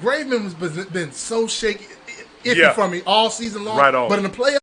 Graveman has been so iffy for me all season long. Right on. But in the playoffs,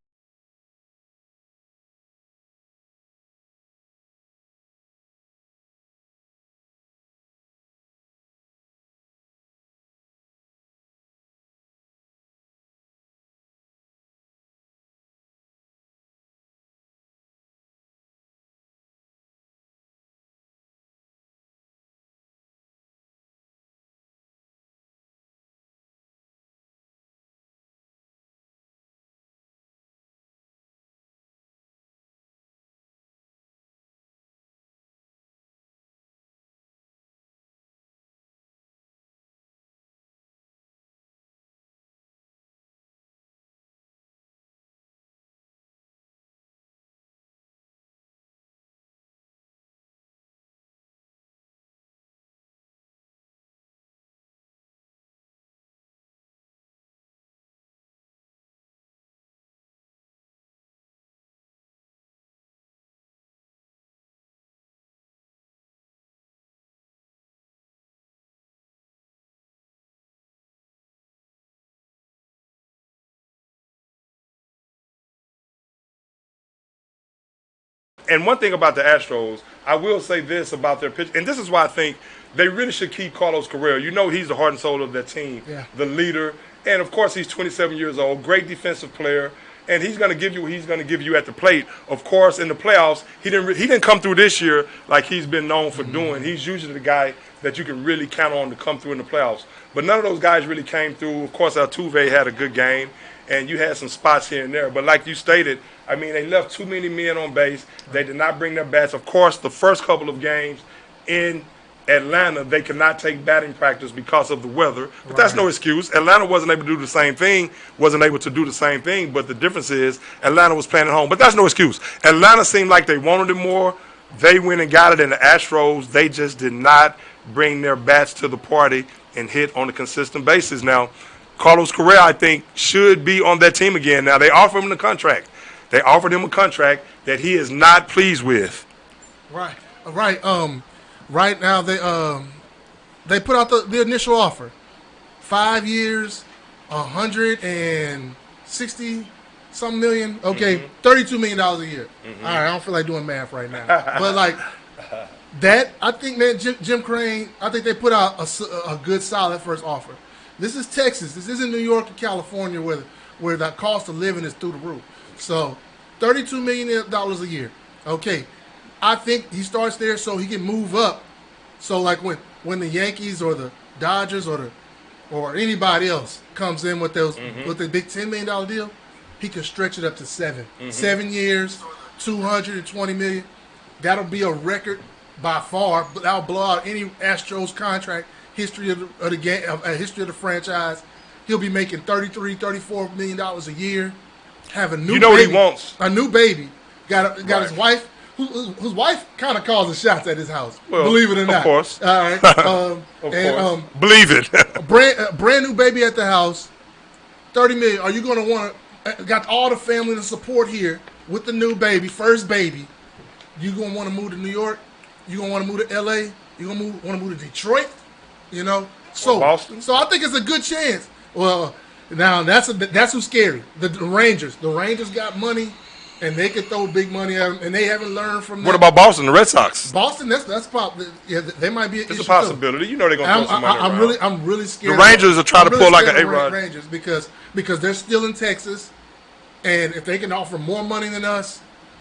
And one thing about the Astros, I will say this about their pitch, and this is why I think they really should keep Carlos Correa. You know he's the heart and soul of their team, the leader, and of course he's 27 years old, great defensive player, and he's going to give you at the plate. Of course, in the playoffs, he didn't come through this year like he's been known for doing. He's usually the guy that you can really count on to come through in the playoffs. But none of those guys really came through. Of course, Altuve had a good game, and you had some spots here and there. But like you stated, I mean, they left too many men on base. They did not bring their bats. Of course, the first couple of games in Atlanta, they could not take batting practice because of the weather. But that's no excuse. Atlanta wasn't able to do the same thing, but the difference is Atlanta was playing at home. But that's no excuse. Atlanta seemed like they wanted it more. They went and got it in the Astros. They just did not bring their bats to the party and hit on a consistent basis. Now, Carlos Correa, I think, should be on that team again. Now, they offered him the contract. They offered him a contract that he is not pleased with. Right. Right now they put out the initial offer. 5 years, 160-something million. Okay, $32 million a year. All right, I don't feel like doing math right now. But like that, I think, man, Jim Crane, I think they put out a good, solid first offer. This is Texas. This isn't New York or California where the cost of living is through the roof. So $32 million a year. Okay. I think he starts there so he can move up. So like when the Yankees or the Dodgers or anybody else comes in with the big $10 million deal, he can stretch it up to 7. 7 years, $220 million. That'll be a record by far. That'll blow out any Astros contract history of the game, history of the franchise. He'll be making $33-34 million a year. Have a new baby. What he wants? A new baby. Got his wife. Whose wife kind of calls the shots at his house, believe it or not. Of course. All right. Believe it. brand new baby at the house, $30 million. Are you going to want to, got all the family to support here with the new baby, first baby. You going to want to move to New York? You going to want to move to L.A.? You going to want to move to Detroit? You know? Or Boston? So I think it's a good chance. Well, now that's who's scary. The Rangers. The Rangers got money. And they could throw big money at them, and they haven't learned from that. What about Boston, the Red Sox? Boston, that's probably they might be an issue. It's a possibility. Too. You know they're gonna throw some money around. I'm really scared. The Rangers are trying to pull like an A-Rod. Rangers because they're still in Texas, and if they can offer more money than us,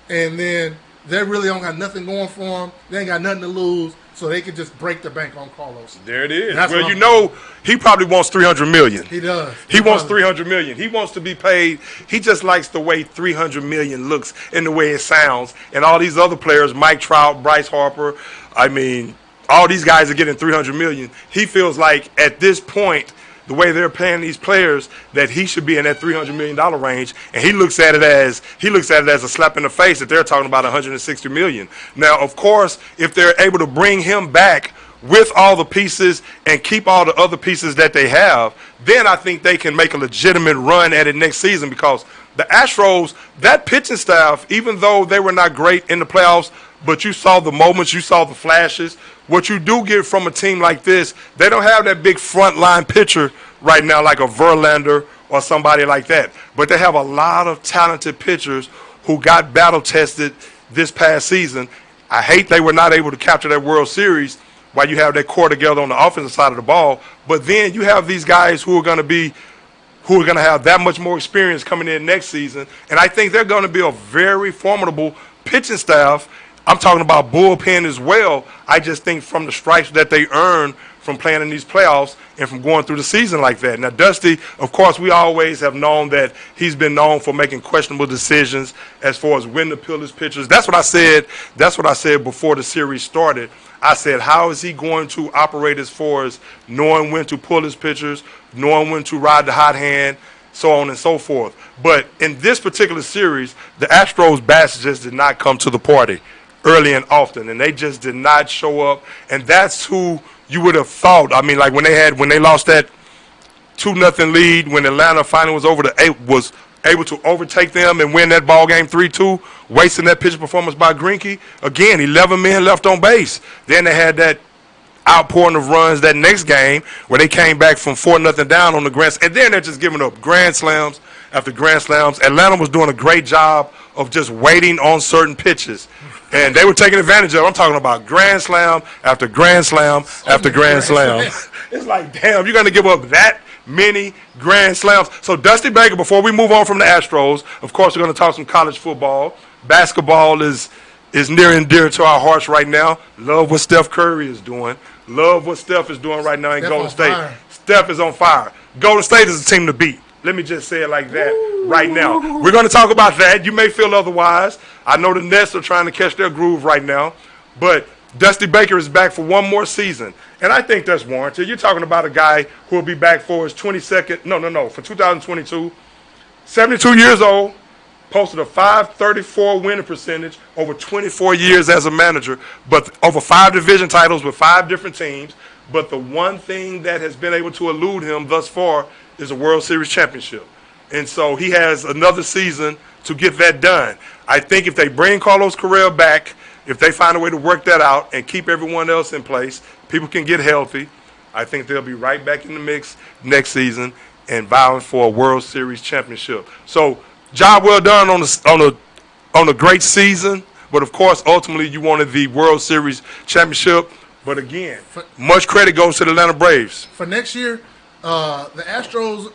and then they really don't got nothing going for them, they ain't got nothing to lose, so they could just break the bank on Carlos. There it is. Well, you know, he probably wants $300 million. He does. He wants $300 million. He wants to be paid. He just likes the way $300 million looks and the way it sounds. And all these other players, Mike Trout, Bryce Harper, I mean, all these guys are getting $300 million. He feels like at this point, the way they're paying these players, that he should be in that $300 million range, and he looks at it as a slap in the face that they're talking about $160 million. Now, of course, if they're able to bring him back with all the pieces and keep all the other pieces that they have, then I think they can make a legitimate run at it next season, because the Astros, that pitching staff, even though they were not great in the playoffs, but you saw the moments, you saw the flashes. What you do get from a team like this, they don't have that big front line pitcher right now like a Verlander or somebody like that. But they have a lot of talented pitchers who got battle tested this past season. I hate they were not able to capture that World Series while you have that core together on the offensive side of the ball. But then you have these guys who are going to have that much more experience coming in next season. And I think they're going to be a very formidable pitching staff. I'm talking about bullpen as well. I just think from the stripes that they earn from playing in these playoffs and from going through the season like that. Now, Dusty, of course, we always have known that he's been known for making questionable decisions as far as when to pull his pitchers. That's what I said. That's what I said before the series started. I said, how is he going to operate as far as knowing when to pull his pitchers, knowing when to ride the hot hand, so on and so forth. But in this particular series, the Astros bats just did not come to the party early and often, and they just did not show up. And that's who you would have thought. I mean, like when they lost that 2-0 lead, when Atlanta finally was able to overtake them and win that ball game 3-2, wasting that pitching performance by Greinke. Again, 11 men left on base. Then they had that outpouring of runs that next game where they came back from 4-0 down on the grand, and then they're just giving up grand slams after grand slams. Atlanta was doing a great job of just waiting on certain pitches, and they were taking advantage of it. I'm talking about grand slam after grand slam after grand slam. It's like, damn, you're going to give up that many grand slams. So Dusty Baker, before we move on from the Astros, of course, we're going to talk some college football. Basketball is near and dear to our hearts right now. Love what Steph Curry is doing. Love what Steph is doing right now in Golden State. Fire. Steph is on fire. Golden State is a team to beat. Let me just say it like that right now. We're going to talk about that. You may feel otherwise. I know the Nets are trying to catch their groove right now. But Dusty Baker is back for one more season. And I think that's warranted. You're talking about a guy who will be back for his 22nd, for 2022. 72 years old, posted a .534 winning percentage over 24 years as a manager, but over 5 division titles with 5 different teams. But the one thing that has been able to elude him thus far is a World Series championship. And so he has another season to get that done. I think if they bring Carlos Correa back, if they find a way to work that out and keep everyone else in place, people can get healthy, I think they'll be right back in the mix next season and vying for a World Series championship. So job well done on a great season, but of course ultimately you wanted the World Series championship. But again, much credit goes to the Atlanta Braves. For next year, the Astros,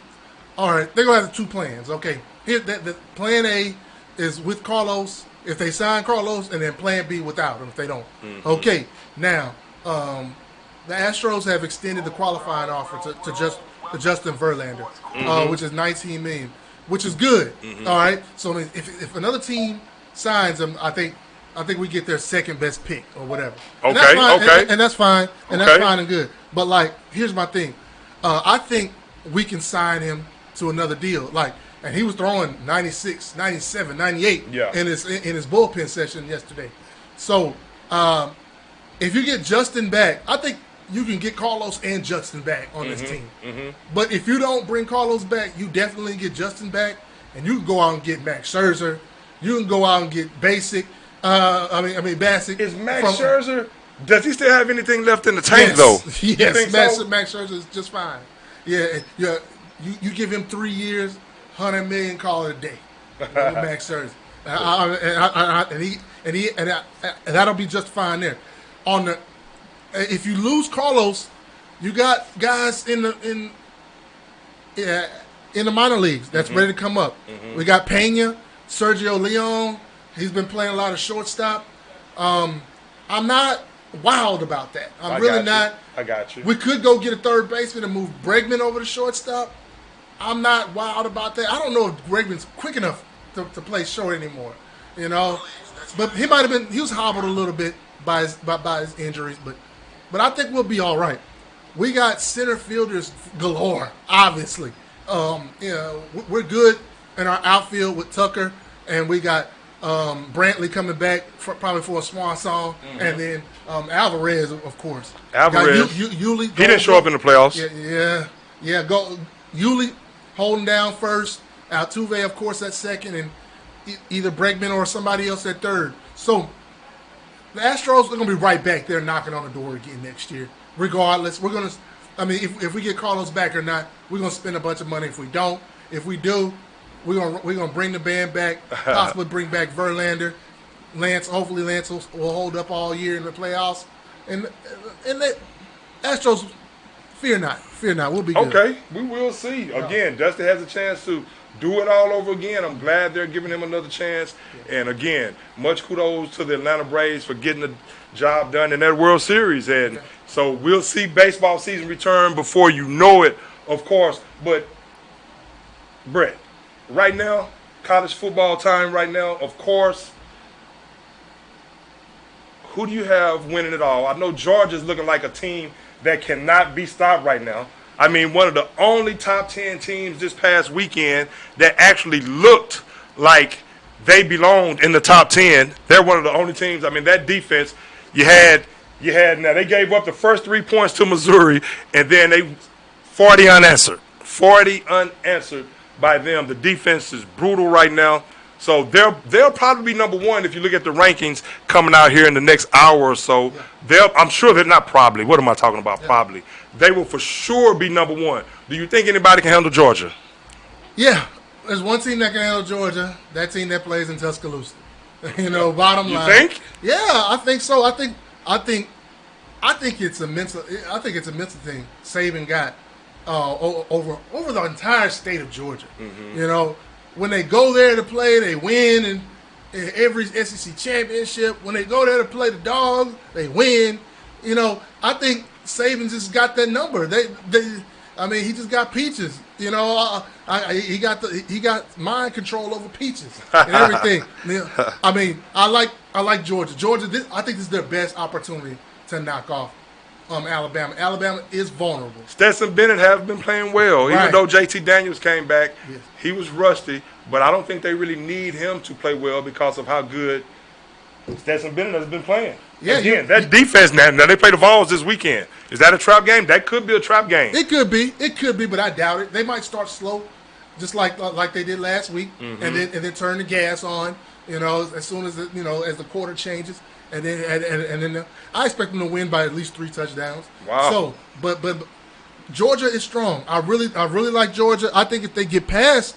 all right, they're going to have 2 plans. Okay, here the plan A is with Carlos, if they sign Carlos, and then plan B without him if they don't. Mm-hmm. Okay, now the Astros have extended the qualifying offer to Justin Verlander, which is $19 million, which is good. Mm-hmm. All right, so if another team signs him, I think we get their second best pick or whatever. Okay, and that's fine, okay, and that's fine, and that's fine and good. But like, here's my thing. I think we can sign him to another deal. Like, and he was throwing 96, 97, 98 in his bullpen session yesterday. So if you get Justin back, I think you can get Carlos and Justin back on this team. Mm-hmm. But if you don't bring Carlos back, you definitely get Justin back, and you can go out and get Max Scherzer. You can go out and get Bassitt. Bassitt. Is Max Scherzer? Does he still have anything left in the tank, though? Yes, Max Scherzer is just fine. Yeah, you give him 3 years, $100 million, call it a day. Max Scherzer, and that'll be just fine there. If you lose Carlos, you got guys in the minor leagues that's ready to come up. Mm-hmm. We got Pena, Sergio Leone. He's been playing a lot of shortstop. I'm not wild about that. I'm really not. I got you. We could go get a third baseman and move Bregman over to shortstop. I'm not wild about that. I don't know if Bregman's quick enough to play short anymore, But he might have been. He was hobbled a little bit by his injuries, but I think we'll be all right. We got center fielders galore, obviously. We're good in our outfield with Tucker, and we got Brantley coming back probably for a swan song, and then Alvarez, of course. Alvarez. Yuli, he didn't show up in the playoffs. Yeah. Go Yuli holding down first. Altuve, of course, at second, and either Bregman or somebody else at third. So the Astros are going to be right back there knocking on the door again next year. Regardless, we're going to. I mean, if we get Carlos back or not, we're going to spend a bunch of money. If we don't, if we do, we're gonna bring the band back. Possibly bring back Verlander, Lance. Hopefully, Lance will hold up all year in the playoffs. And the Astros, fear not, we'll be good. Okay, we will see. Again, Dusty has a chance to do it all over again. I'm glad they're giving him another chance. Yeah. And again, much kudos to the Atlanta Braves for getting the job done in that World Series. And so we'll see baseball season return before you know it, of course. But, Brett, right now, college football time right now, of course, who do you have winning it all? I know Georgia's looking like a team that cannot be stopped right now. I mean, one of the only top 10 teams this past weekend that actually looked like they belonged in the top 10. They're one of the only teams. I mean, that defense, you had now they gave up the first 3 points to Missouri, and then they 40 unanswered by them. The defense is brutal right now. So they'll probably be number one if you look at the rankings coming out here in the next hour or so. I'm sure they're not probably. What am I talking about? Probably. They will for sure be number one. Do you think anybody can handle Georgia? Yeah. There's one team that can handle Georgia. That team that plays in Tuscaloosa. Bottom line. You think? Yeah, I think so. I think it's a mental. I think it's a mental thing. Saban got over the entire state of Georgia. Mm-hmm. When they go there to play, they win, and every SEC championship. When they go there to play the Dogs, they win. I think Saban just got that number. He just got peaches. He got mind control over peaches and everything. I like Georgia. I think this is their best opportunity to knock off Alabama. Alabama is vulnerable. Stetson Bennett has been playing well. Even though JT Daniels came back, he was rusty. But I don't think they really need him to play well because of how good Stetson Bennett has been playing. Yeah, again, that defense now they play the Vols this weekend. Is that a trap game? That could be a trap game. It could be, but I doubt it. They might start slow, just like they did last week, and then turn the gas on. As soon as as the quarter changes. And then I expect them to win by at least 3 touchdowns. Wow. So, but Georgia is strong. I really like Georgia. I think if they get past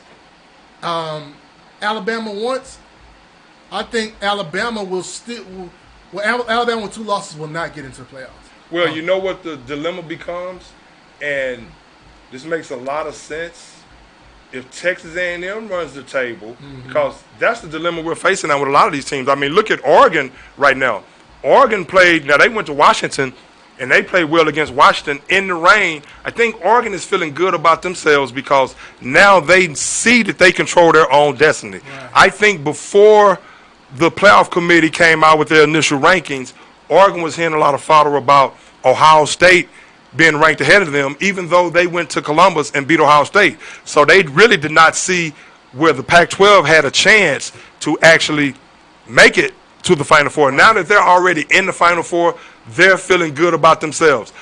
Alabama once, I think Alabama will still. Alabama with 2 losses will not get into the playoffs. Well, you know what the dilemma becomes, and this makes a lot of sense. If Texas A&M runs the table, because that's the dilemma we're facing now with a lot of these teams. I mean, look at Oregon right now. Oregon they went to Washington, and they played well against Washington in the rain. I think Oregon is feeling good about themselves because now they see that they control their own destiny. Right. I think before the playoff committee came out with their initial rankings, Oregon was hearing a lot of fodder about Ohio State being ranked ahead of them, even though they went to Columbus and beat Ohio State. So they really did not see where the Pac-12 had a chance to actually make it to the Final Four. Now that they're already in the Final Four, they're feeling good about themselves.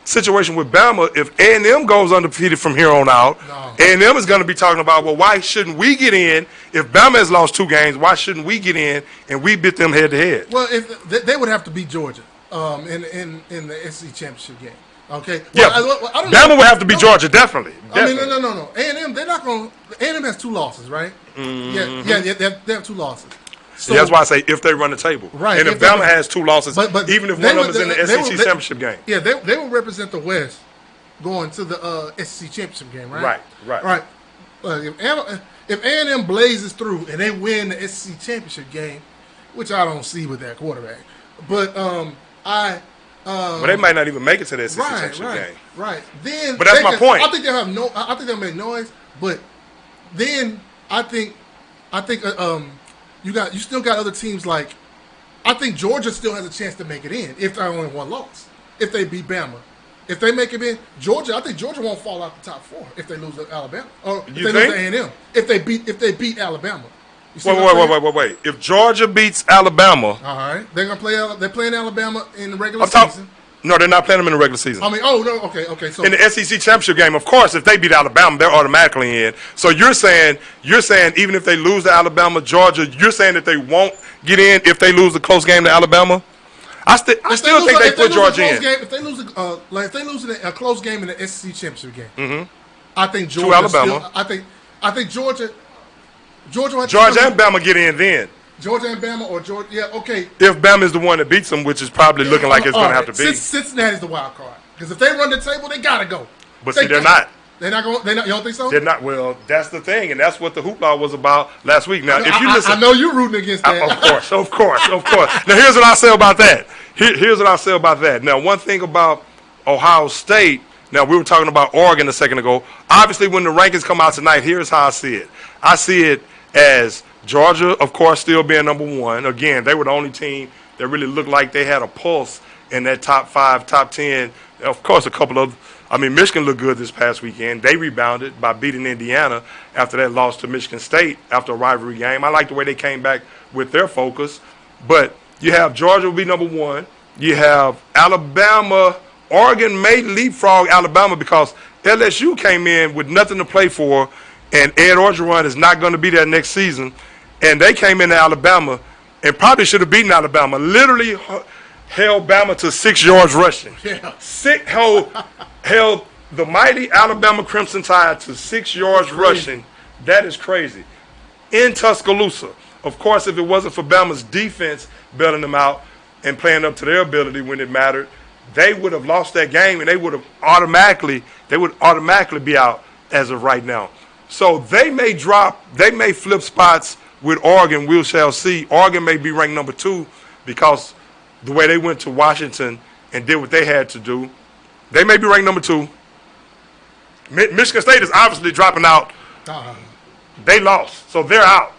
Situation with Bama, if A&M goes undefeated from here on out, A&M is going to be talking about, well, why shouldn't we get in? If Bama has lost 2 games, why shouldn't we get in and we beat them head-to-head? Well, they would have to beat Georgia. In the SEC championship game, okay. Well, I don't Bama will have to be Georgia, definitely. I mean, no. A&M, they're not going. A&M has 2 losses, right? Mm-hmm. Yeah. They have 2 losses. So, that's why I say if they run the table, right? And if Bama has 2 losses, but even if one of them is in the SEC championship game, they will represent the West going to the SEC championship game, right? Right. If A&M blazes through and they win the SEC championship game, which I don't see with that quarterback, but but they might not even make it to the SEC championship game. Right. Then, but that's my point. I think they'll make noise. But then I think you still got other teams like. I think Georgia still has a chance to make it in if they're only 1 loss. If they beat Bama, if they make it in, I think Georgia won't fall out the top 4 if they lose to Alabama or if they lose to A&M. If they beat Alabama. Wait. If Georgia beats Alabama, all right, they're gonna play. They're playing Alabama in the regular season. No, they're not playing them in the regular season. I mean, okay. So in the SEC championship game, of course, if they beat Alabama, they're automatically in. So you're saying even if they lose to Alabama, Georgia, you're saying that they won't get in if they lose a close game to Alabama? I still think they put Georgia in. If they lose a close game in the SEC championship game, I think Georgia. To Alabama. I think Georgia and Bama get in then. Georgia and Bama or Georgia, yeah, okay. If Bama is the one that beats them, which is probably looking like it's going to have to be. Cincinnati's the wild card because if they run the table, they gotta go. But see, they're not. They're not going. You don't think so? They're not. Well, that's the thing, and that's what the hoopla was about last week. Now, if you listen, I know you're rooting against that. Of course. Now, here's what I say about that. Here's what I say about that. Now, one thing about Ohio State. Now, we were talking about Oregon a second ago. Obviously, when the rankings come out tonight, here's how I see it. I see it as Georgia, of course, still being number one. Again, they were the only team that really looked like they had a pulse in that top 5, top 10. Of course, Michigan looked good this past weekend. They rebounded by beating Indiana after that loss to Michigan State after a rivalry game. I like the way they came back with their focus. But you have Georgia will be number one. You have Alabama. Oregon may leapfrog Alabama because LSU came in with nothing to play for, and Ed Orgeron is not going to be there next season. And they came into Alabama and probably should have beaten Alabama. Literally held Bama to 6 yards rushing. Yeah. Held the mighty Alabama Crimson Tide to 6 yards rushing. That is crazy. In Tuscaloosa. Of course, if it wasn't for Bama's defense bailing them out and playing up to their ability when it mattered, they would have lost that game and they would automatically be out as of right now. So they may flip spots with Oregon. We shall see. Oregon may be ranked number 2 because the way they went to Washington and did what they had to do. They may be ranked number 2. Michigan State is obviously dropping out. They lost, so they're out.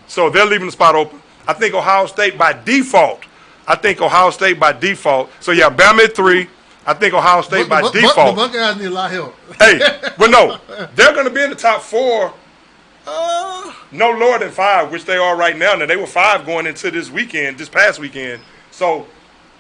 So they're leaving the spot open. I think Ohio State by default. So, yeah, Bama at 3. I think Ohio State by default. The Buckeyes need a lot of help. Hey, well, no. They're going to be in the top 4. No lower than 5, which they are right now. Now, they were 5 going into this past weekend. So,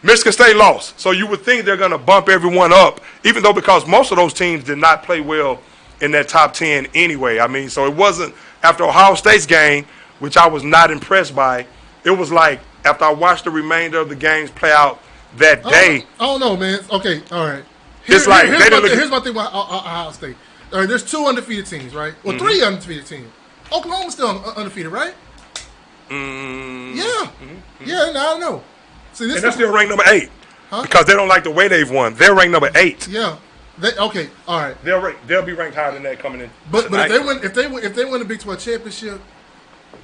Michigan State lost. So, you would think they're going to bump everyone up, even though because most of those teams did not play well in that top 10 anyway. So it wasn't after Ohio State's game, which I was not impressed by. It was like after I watched the remainder of the games play out that day. I don't know, man. Okay, all right. Here's my thing about Ohio State. All right, there's 2 undefeated teams, right? Well, 3 undefeated teams. Oklahoma's still undefeated, right? Yeah. Yeah, I don't know. See, and they're still ranked number 8 because they don't like the way they've won. They're ranked number 8. Yeah. Okay. All right. They'll be ranked higher than that coming in. But if they win the Big 12 championship,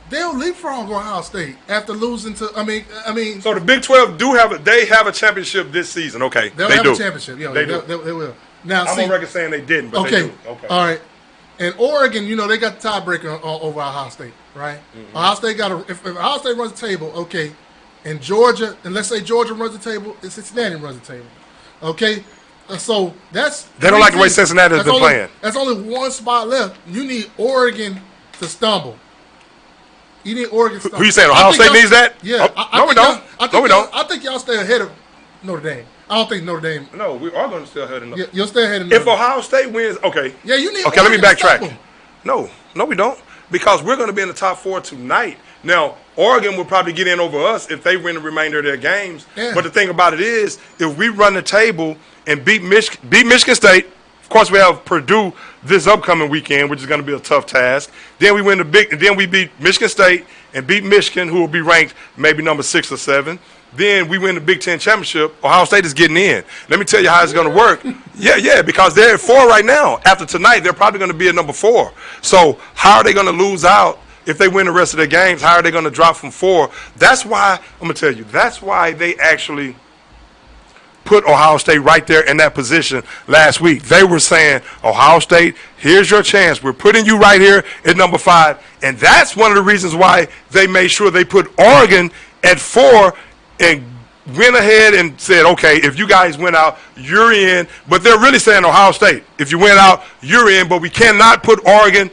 they'll leapfrog Ohio State after losing to. I mean. So the Big 12 they have a championship this season. Okay, they'll have a championship. Yeah, they will. Now, I'm on record saying they didn't, but they do. Okay. All right. And Oregon, they got the tiebreaker over Ohio State, right? Mm-hmm. Ohio State if Ohio State runs the table, okay, and Georgia, and let's say Georgia runs the table, and Cincinnati runs the table, okay. So they don't like the way Cincinnati has been playing. That's only 1 spot left. You need Oregon to stumble. You need Oregon to stumble. Who you saying? Ohio State needs that? Yeah. No, we don't. I think y'all stay ahead of Notre Dame. I don't think Notre Dame. No, we are going to stay ahead of Notre Dame. You'll stay ahead of Notre Dame. If Ohio State wins, okay. Yeah, you need. Okay, let me backtrack. No, we don't, because we're going to be in the top 4 tonight. Now, Oregon will probably get in over us if they win the remainder of their games. Yeah. But the thing about it is, if we run the table and beat Michigan State, of course we have Purdue this upcoming weekend, which is going to be a tough task. Then we then we beat Michigan State and beat Michigan, who will be ranked maybe number 6 or 7. Then we win the Big Ten championship. Ohio State is getting in. Let me tell you how it's going to work. Yeah, because they're at 4 right now. After tonight, they're probably going to be at number 4. So how are they going to lose out if they win the rest of their games? How are they going to drop from 4? That's why, I'm going to tell you, that's why they actually put Ohio State right there in that position last week. They were saying, Ohio State, here's your chance. We're putting you right here at number 5. And that's one of the reasons why they made sure they put Oregon at 4 and went ahead and said, okay, if you guys win out, you're in. But they're really saying, Ohio State, if you win out, you're in. But we cannot put Oregon,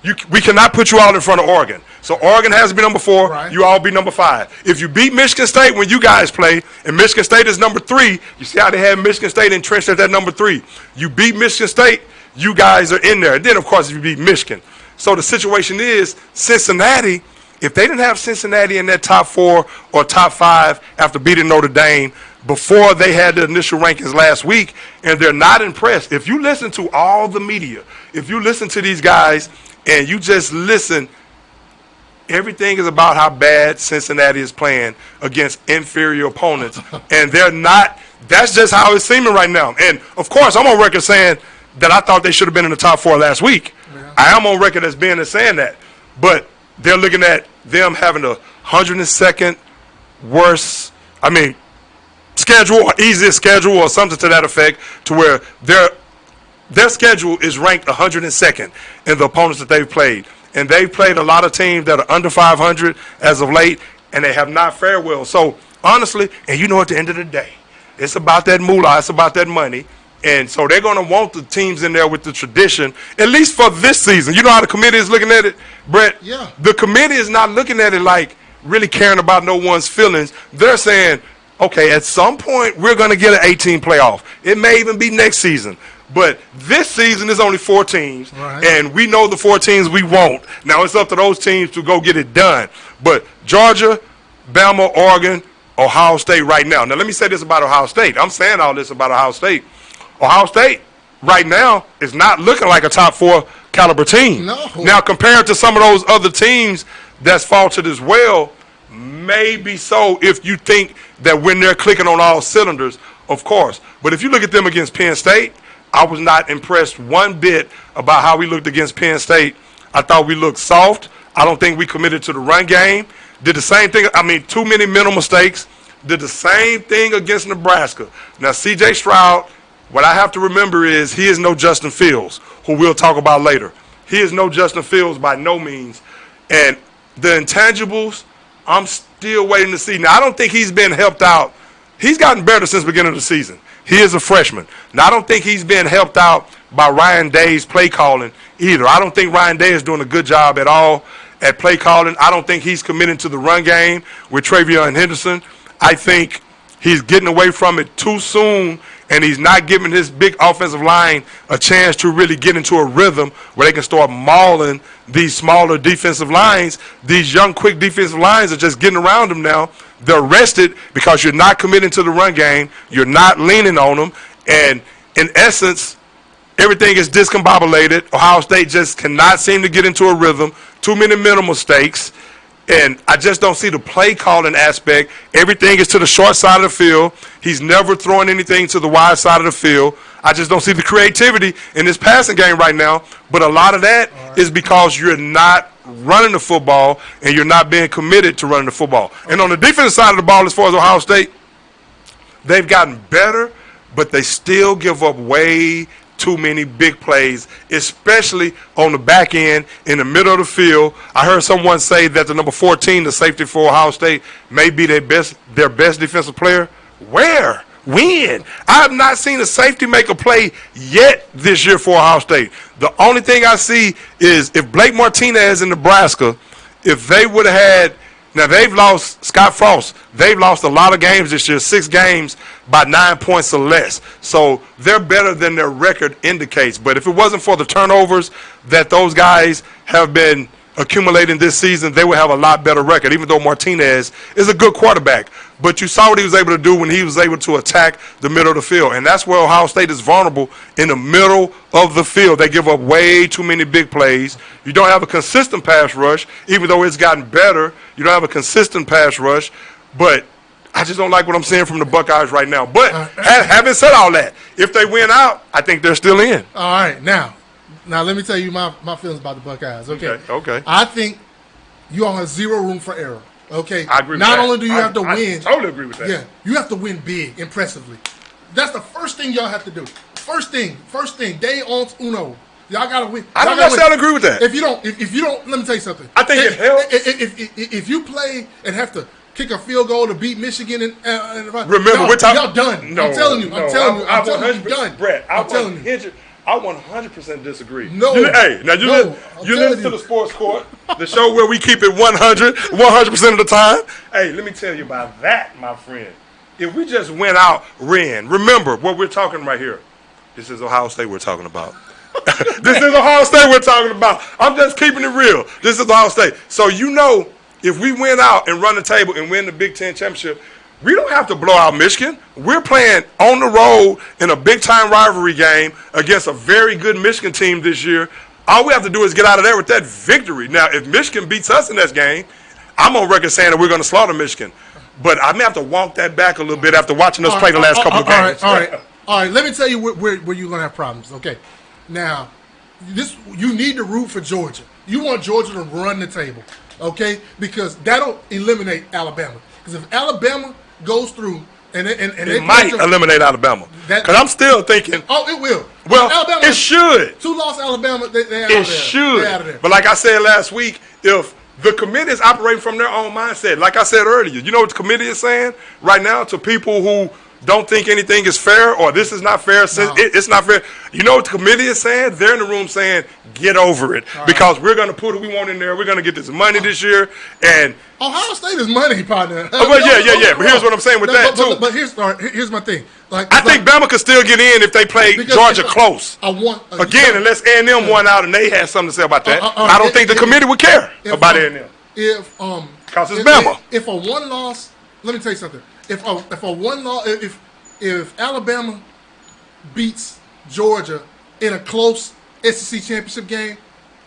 we cannot put you out in front of Oregon. So Oregon has to be number 4. Right. You all be number 5. If you beat Michigan State when you guys play, and Michigan State is number 3, you see how they have Michigan State entrenched at that number 3. You beat Michigan State, you guys are in there. And then, of course, if you beat Michigan. So the situation is Cincinnati if they didn't have Cincinnati in that top 4 or top 5 after beating Notre Dame before they had the initial rankings last week, and they're not impressed, if you listen to all the media, if you listen to these guys and you just listen, everything is about how bad Cincinnati is playing against inferior opponents, and they're not. That's just how it's seeming right now. And, of course, I'm on record saying that I thought they should have been in the top 4 last week. Yeah. I am on record as being saying that. But they're looking at them having the 102nd worst, schedule or easiest schedule or something to that effect, to where their schedule is ranked 102nd in the opponents that they've played. And they've played a lot of teams that are under 500 as of late, and they have not fared well. So, honestly, and at the end of the day, it's about that moolah, it's about that money. And so they're going to want the teams in there with the tradition, at least for this season. You know how the committee is looking at it, Brett? Yeah. The committee is not looking at it like really caring about no one's feelings. They're saying, okay, at some point we're going to get an 18 playoff. It may even be next season. But this season is only 4 teams, right, and we know the 4 teams we want. Now it's up to those teams to go get it done. But Georgia, Bama, Oregon, Ohio State right now. Now let me say this about Ohio State. I'm saying all this about Ohio State. Ohio State right now is not looking like a top 4 caliber team. No. Now compared to some of those other teams that's faltered as well, maybe so if you think that when they're clicking on all cylinders, of course. But if you look at them against Penn State, I was not impressed one bit about how we looked against Penn State. I thought we looked soft. I don't think we committed to the run game. Did the same thing. Too many mental mistakes. Did the same thing against Nebraska. Now, C.J. Stroud, what I have to remember is he is no Justin Fields, who we'll talk about later. He is no Justin Fields by no means. And the intangibles, I'm still waiting to see. Now, I don't think he's been helped out. He's gotten better since the beginning of the season. He is a freshman. Now, I don't think he's been helped out by Ryan Day's play calling either. I don't think Ryan Day is doing a good job at all at play calling. I don't think he's committing to the run game with Travion Henderson. I think he's getting away from it too soon, and he's not giving his big offensive line a chance to really get into a rhythm where they can start mauling these smaller defensive lines. These young, quick defensive lines are just getting around them now. They're rested because you're not committing to the run game. You're not leaning on them. And in essence, everything is discombobulated. Ohio State just cannot seem to get into a rhythm. Too many mental mistakes. And I just don't see the play calling aspect. Everything is to the short side of the field. He's never throwing anything to the wide side of the field. I just don't see the creativity in this passing game right now. But a lot of that is because you're not running the football and you're not being committed to running the football. And on the defensive side of the ball, as far as Ohio State, they've gotten better, but they still give up way too many big plays, especially on the back end in the middle of the field. I heard someone say that the number 14, the safety for Ohio State, may be their best defensive player. Where? When? I have not seen a safety make a play yet this year for Ohio State. The only thing I see is if Blake Martinez in Nebraska, if they would have had – now, they've lost Scott Frost. They've lost a lot of games this year, 6 games by 9 points or less. So they're better than their record indicates. But if it wasn't for the turnovers that those guys have been accumulating this season, they would have a lot better record, even though Martinez is a good quarterback. But you saw what he was able to do when he was able to attack the middle of the field. And that's where Ohio State is vulnerable, in the middle of the field. They give up way too many big plays. You don't have a consistent pass rush, even though it's gotten better. You don't have a consistent pass rush. But I just don't like what I'm seeing from the Buckeyes right now. But having said all that, if they win out, I think they're still in. All right. Now let me tell you my feelings about the Buckeyes. Okay. I think you all have zero room for error. Okay. I agree with Not that. only do you have to win. I totally agree with that. Yeah. You have to win big, impressively. That's the first thing y'all have to do. First thing. De ons uno. Y'all gotta win. I don't necessarily agree with that. If you don't, let me tell you something. I think it helps. If you play and have to kick a field goal to beat Michigan and remember, we're talking. Y'all done. No, I'm telling you. I'm telling you, done. Brett, I'm telling you. I 100% disagree. No. You listen to the Sports Court, the show where we keep it 100% of the time. Hey, let me tell you about that, my friend. If we just went out, remember what we're talking right here. This is Ohio State we're talking about. This is Ohio State we're talking about. I'm just keeping it real. This is Ohio State. So if we win out and run the table and win the Big Ten championship, we don't have to blow out Michigan. We're playing on the road in a big-time rivalry game against a very good Michigan team this year. All we have to do is get out of there with that victory. Now, if Michigan beats us in this game, I'm on record saying that we're going to slaughter Michigan. But I may have to walk that back a little bit after watching us play the last couple of games. All right. Let me tell you where you're going to have problems. Okay. Now, you need to root for Georgia. You want Georgia to run the table, okay? Because that'll eliminate Alabama. Because if Alabama goes through it might eliminate Alabama. Because I'm still thinking. Oh, it will. Well, Alabama, it should. 2 lost Alabama. They out it of there. should. They out of there. But like I said last week, if the committee is operating from their own mindset, like I said earlier, you know what the committee is saying right now to people who don't think anything is fair or this is not fair. No. It's not fair. You know what the committee is saying? They're in the room saying, get over it. Because we're going to put who we want in there. We're going to get this money this year. And Ohio State is money, partner. But here's what I'm saying with that, too. But here's my thing. I think Bama could still get in if they play Georgia close. Again, unless A&M won out and they had something to say about that. I don't think the committee would care about A&M. Because it's Bama. If a one loss, let me tell you something. If Alabama beats Georgia in a close SEC championship game,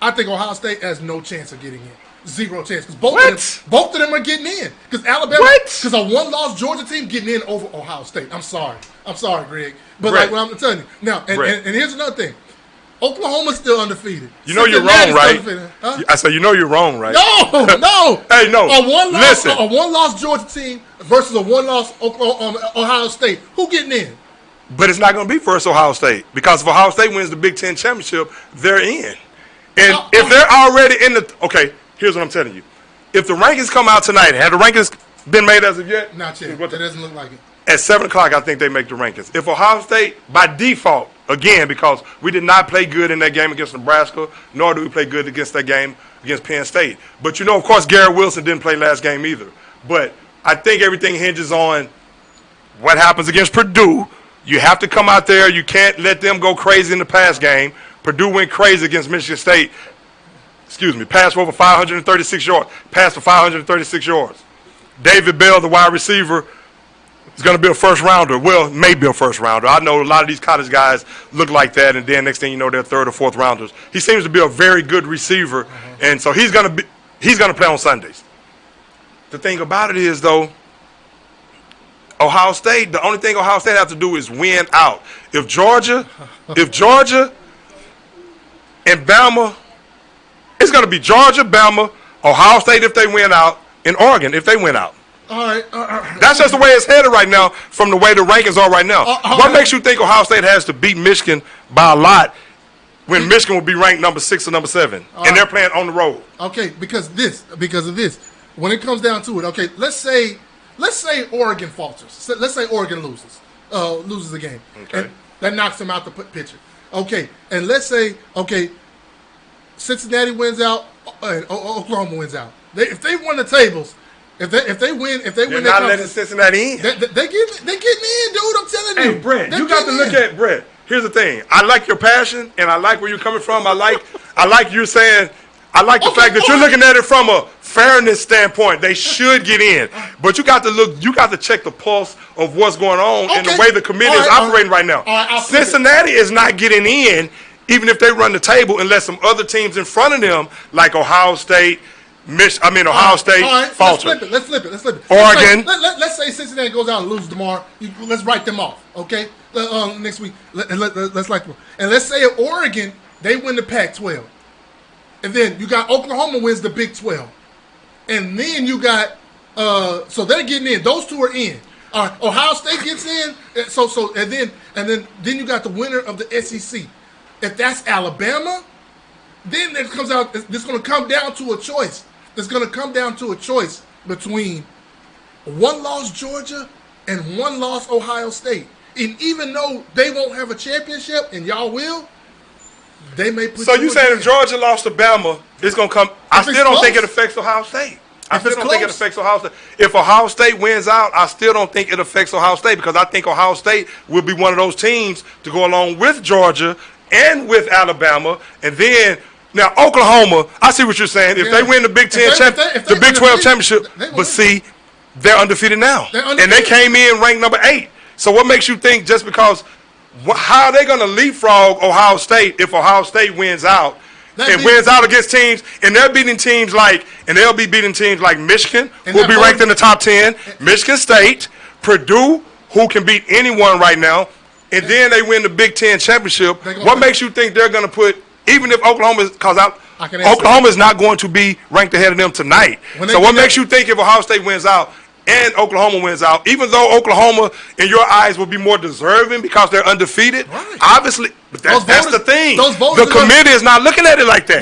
I think Ohio State has no chance of getting in. 0 chance. Because both of them are getting in. Because Alabama, because a one-loss Georgia team getting in over Ohio State. I'm sorry, Greg. But like what I'm telling you now, and here's another thing. Oklahoma's still undefeated. You know you're wrong, right? Huh? I said you know you're wrong, right? No. Hey, no. A one-loss Georgia team versus a one-loss Ohio State. Who getting in? But it's not going to be versus Ohio State because if Ohio State wins the Big Ten championship, they're in. And if they're already in here's what I'm telling you. If the rankings come out tonight, have the rankings been made as of yet? Not yet. It doesn't look like it. At 7 o'clock, I think they make the rankings. If Ohio State, by default, again, because we did not play good in that game against Nebraska, nor do we play good against that game against Penn State. But, of course, Garrett Wilson didn't play last game either. But I think everything hinges on what happens against Purdue. You have to come out there. You can't let them go crazy in the pass game. Purdue went crazy against Michigan State. Passed for over 536 yards. Passed for 536 yards. David Bell, the wide receiver, is going to be a first-rounder. Well, maybe a first-rounder. I know a lot of these college guys look like that, and then next thing you know, they're third or fourth rounders. He seems to be a very good receiver, and so he's going to play on Sundays. The thing about it is, though, Ohio State, the only thing Ohio State have to do is win out. If Georgia and Bama, it's going to be Georgia, Bama, Ohio State if they win out, and Oregon if they win out. All right. That's just the way it's headed right now from the way the rankings are right now. What makes you think Ohio State has to beat Michigan by a lot when Michigan will be ranked number 6 or number 7, and they're playing on the road? Okay, because of this. When it comes down to it, okay, let's say Oregon falters. Let's say Oregon loses the game. Okay. And that knocks them out the picture. Okay, and let's say, Cincinnati wins out and Oklahoma wins out. If they won the tables, if they win, they're not letting Cincinnati in. They getting in, dude. I'm telling you. Hey, Brett, you got to look at Brett. Here's the thing. I like your passion, and I like where you're coming from. I like you saying. I like the fact that you're looking at it from a fairness standpoint. They should get in, but you got to look. You got to check the pulse of what's going on and the way the committee is operating right now. Cincinnati is not getting in, even if they run the table, unless some other teams in front of them, like Ohio State. Ohio State falter. Let's flip it. Oregon. Let's say Cincinnati goes out and loses tomorrow. Let's write them off, okay? Next week, let's like them. And let's say if Oregon, they win the Pac-12. And then you got Oklahoma wins the Big 12. And then you got, so they're getting in. Those two are in. Ohio State gets in. And then you got the winner of the SEC. If that's Alabama, then it comes out. It's going to come down to a choice. It's going to come down to a choice between one-loss Georgia and one-loss Ohio State. And even though they won't have a championship, and y'all will, they may put. So you saying if Georgia lost to Bama, it's going to come? I still don't think it affects Ohio State. I still don't think it affects Ohio State. If Ohio State wins out, I still don't think it affects Ohio State because I think Ohio State will be one of those teams to go along with Georgia and with Alabama, and then Now, Oklahoma, I see what you're saying. If they win the Big 10 the Big 12 championship, but see, they're undefeated now. And they came in ranked number 8. So what makes you think just because how are they going to leapfrog Ohio State if Ohio State wins out and wins out against teams, and they're beating teams like, and they'll be beating teams like Michigan, who will be ranked in the top 10, Michigan State, Purdue, who can beat anyone right now, and then they win the Big 10 championship. What makes you think they're going to put, even if Oklahoma, because Oklahoma is not going to be ranked ahead of them tonight. So what makes you think if Ohio State wins out and Oklahoma wins out, even though Oklahoma in your eyes will be more deserving because they're undefeated, obviously, but that's the thing. The committee is not looking at it like that.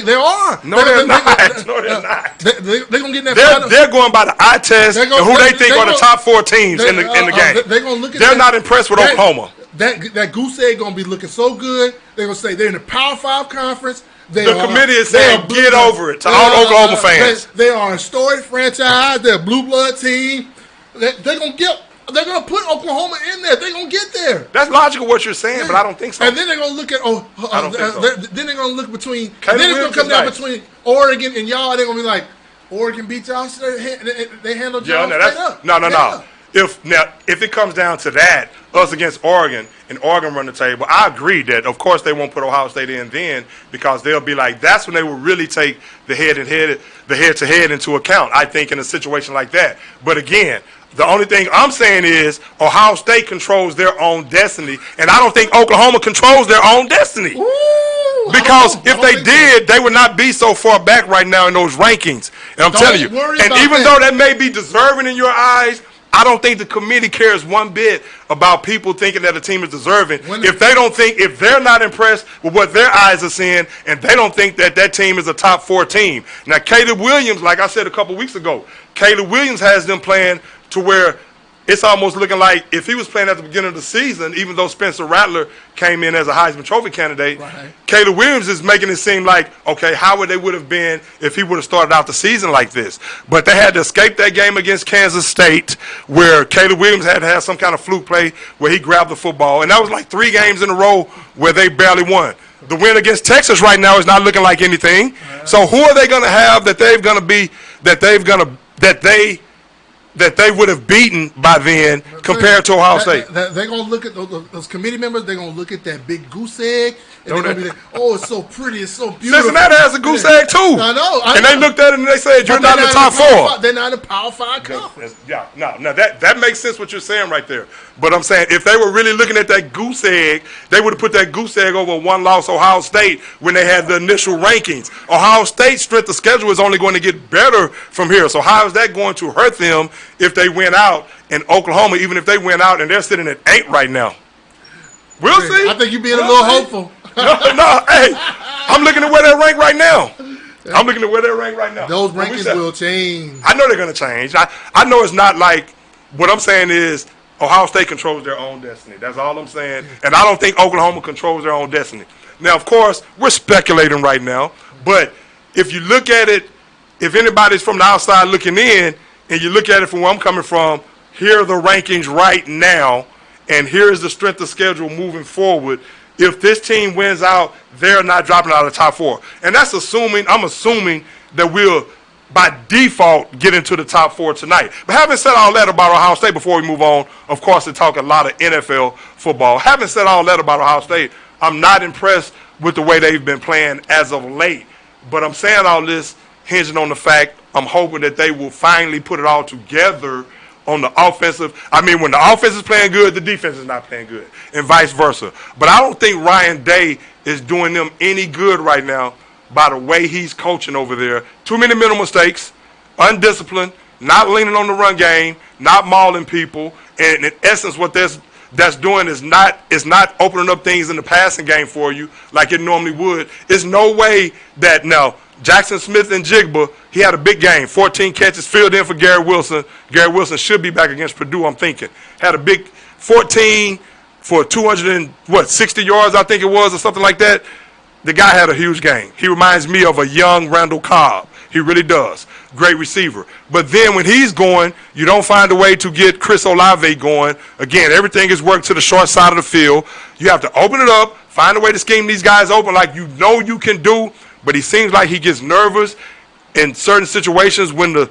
They are. No, they're not. No, they're not. They're going to get in that. They're going by the eye test and who they think are the top 4 teams in the game. They're going to look at They're not impressed with Oklahoma. That goose egg going to be looking so good. They're going to say they're in the Power 5 conference. The committee is saying, get over it to all Oklahoma fans. They are a storied franchise. They're a blue blood team. They're going to put Oklahoma in there. They're going to get there. That's logical what you're saying, but I don't think so. And then they're going to look at then they're going to look between. Then it's going to come down between Oregon and y'all. They're going to be like, Oregon beat y'all. So they handled y'all straight up. No. If it comes down to that, us against Oregon, and Oregon run the table, I agree that, of course, they won't put Ohio State in then because they'll be like, that's when they will really take the head-to-head into account, I think, in a situation like that. But again, the only thing I'm saying is Ohio State controls their own destiny, and I don't think Oklahoma controls their own destiny. Because if they did, they would not be so far back right now in those rankings. And I'm telling you, and even though that may be deserving in your eyes, I don't think the committee cares one bit about people thinking that a team is deserving. If they're not impressed with what their eyes are seeing, and they don't think that team is a top 4 team. Now, Caleb Williams, like I said a couple weeks ago, Caleb Williams has them playing to where it's almost looking like if he was playing at the beginning of the season, even though Spencer Rattler came in as a Heisman Trophy candidate, Caleb Williams is making it seem like, okay, how would they would have been if he would have started out the season like this? But they had to escape that game against Kansas State where Caleb Williams had to have some kind of fluke play where he grabbed the football. And that was like 3 games in a row where they barely won. The win against Texas right now is not looking like anything. So who are they going to have that they would have beaten by then compared to Ohio State? They're going to look at those committee members. They're going to look at that big goose egg. And they're going to be like, oh, it's so pretty. It's so beautiful. Cincinnati has a goose egg, too. I know. And they looked at it and they said, you're not in the top 4. They're not in the Power 5 conference. No, that makes sense what you're saying right there. But I'm saying if they were really looking at that goose egg, they would have put that goose egg over one-loss Ohio State when they had the initial rankings. Ohio State's strength of schedule is only going to get better from here. So how is that going to hurt them if they win out? And Oklahoma, even if they win out, and they're sitting at 8 right now. We'll see. I think you're being a little hopeful. No, hey, I'm looking at where they're ranked right now. Those rankings will change. I know they're going to change. I know it's not like what I'm saying is Ohio State controls their own destiny. That's all I'm saying. And I don't think Oklahoma controls their own destiny. Now, of course, we're speculating right now. But if you look at it, if anybody's from the outside looking in, and you look at it from where I'm coming from, here are the rankings right now, and here is the strength of schedule moving forward. If this team wins out, they're not dropping out of the top 4. And I'm assuming that we'll, by default, get into the top 4 tonight. But having said all that about Ohio State, before we move on, of course, to talk a lot of NFL football. Having said all that about Ohio State, I'm not impressed with the way they've been playing as of late. But I'm saying all this hinging on the fact I'm hoping that they will finally put it all together on the offensive. I mean, when the offense is playing good, the defense is not playing good, and vice versa. But I don't think Ryan Day is doing them any good right now by the way he's coaching over there. Too many mental mistakes, undisciplined, not leaning on the run game, not mauling people, and in essence what that's doing is not opening up things in the passing game for you like it normally would. There's no way that now Jackson Smith and Jigba, he had a big game, 14 catches, filled in for Garrett Wilson. Garrett Wilson should be back against Purdue, I'm thinking. Had a big 14 for 260 yards, I think it was, or something like that. The guy had a huge game. He reminds me of a young Randall Cobb. He really does. Great receiver. But then when he's going, you don't find a way to get Chris Olave going. Again, everything is worked to the short side of the field. You have to open it up, find a way to scheme these guys open like you know you can do. But he seems like he gets nervous in certain situations when the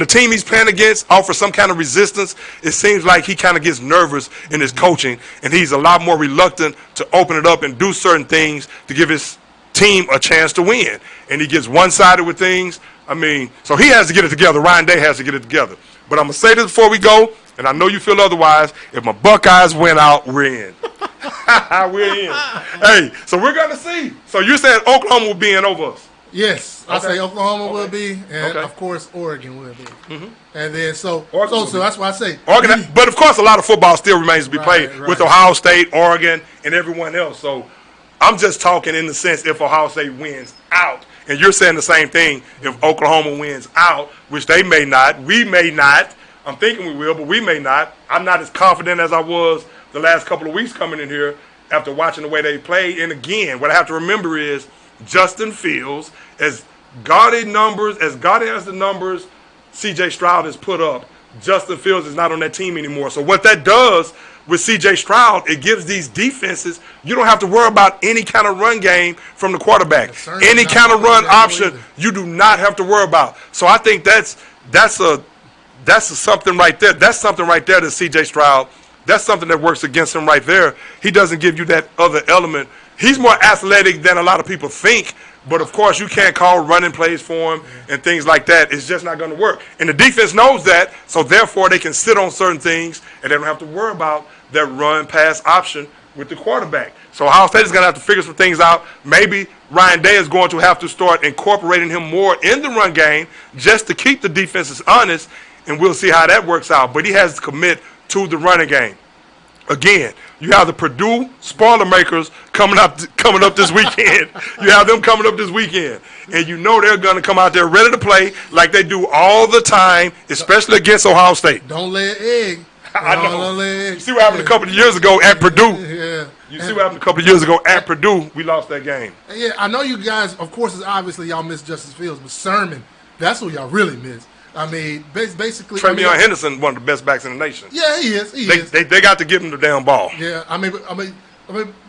team he's playing against offers some kind of resistance. It seems like he kind of gets nervous in his coaching, and he's a lot more reluctant to open it up and do certain things to give his team a chance to win. And he gets one-sided with things. I mean, so he has to get it together. Ryan Day has to get it together. But I'm going to say this before we go, and I know you feel otherwise. If my Buckeyes win out, we're in. We're in. Hey, so we're going to see. So you're saying Oklahoma will be in over us? Yes, I say Oklahoma will be, and of course Oregon will be. Mm-hmm. And then so that's why I say Oregon. But of course, a lot of football still remains to be played with Ohio State, Oregon, and everyone else. So I'm just talking in the sense if Ohio State wins out, and you're saying the same thing if Oklahoma wins out, which they may not, we may not. I'm thinking we will, but we may not. I'm not as confident as I was the last couple of weeks coming in here after watching the way they played. And again, what I have to remember is Justin Fields, as gaudy as the numbers C.J. Stroud has put up, Justin Fields is not on that team anymore. So what that does with C.J. Stroud, it gives these defenses, you don't have to worry about any kind of run game from the quarterback. Any kind of run option, you do not have to worry about. So I think that's something right there. That's something right there to C.J. Stroud. That's something that works against him right there. He doesn't give you that other element. He's more athletic than a lot of people think, but of course you can't call running plays for him and things like that. It's just not going to work. And the defense knows that, so therefore they can sit on certain things and they don't have to worry about that run-pass option with the quarterback. So Ohio State is going to have to figure some things out. Maybe Ryan Day is going to have to start incorporating him more in the run game just to keep the defenses honest, and we'll see how that works out. But he has to commit to the running game. Again, you have the Purdue Spoilermakers coming up this weekend. You have them coming up this weekend. And you know they're going to come out there ready to play like they do all the time, especially against Ohio State. Don't lay an egg. I know. You see what happened a couple of years ago at Purdue. Yeah. You see what happened a couple of years ago at Purdue. We lost that game. Yeah, I know you guys, of course, it's obviously y'all miss Justice Fields, but Sermon, that's who y'all really miss. I mean, basically. Travion Henderson, one of the best backs in the nation. Yeah, he is. They got to give him the damn ball. Yeah, I mean,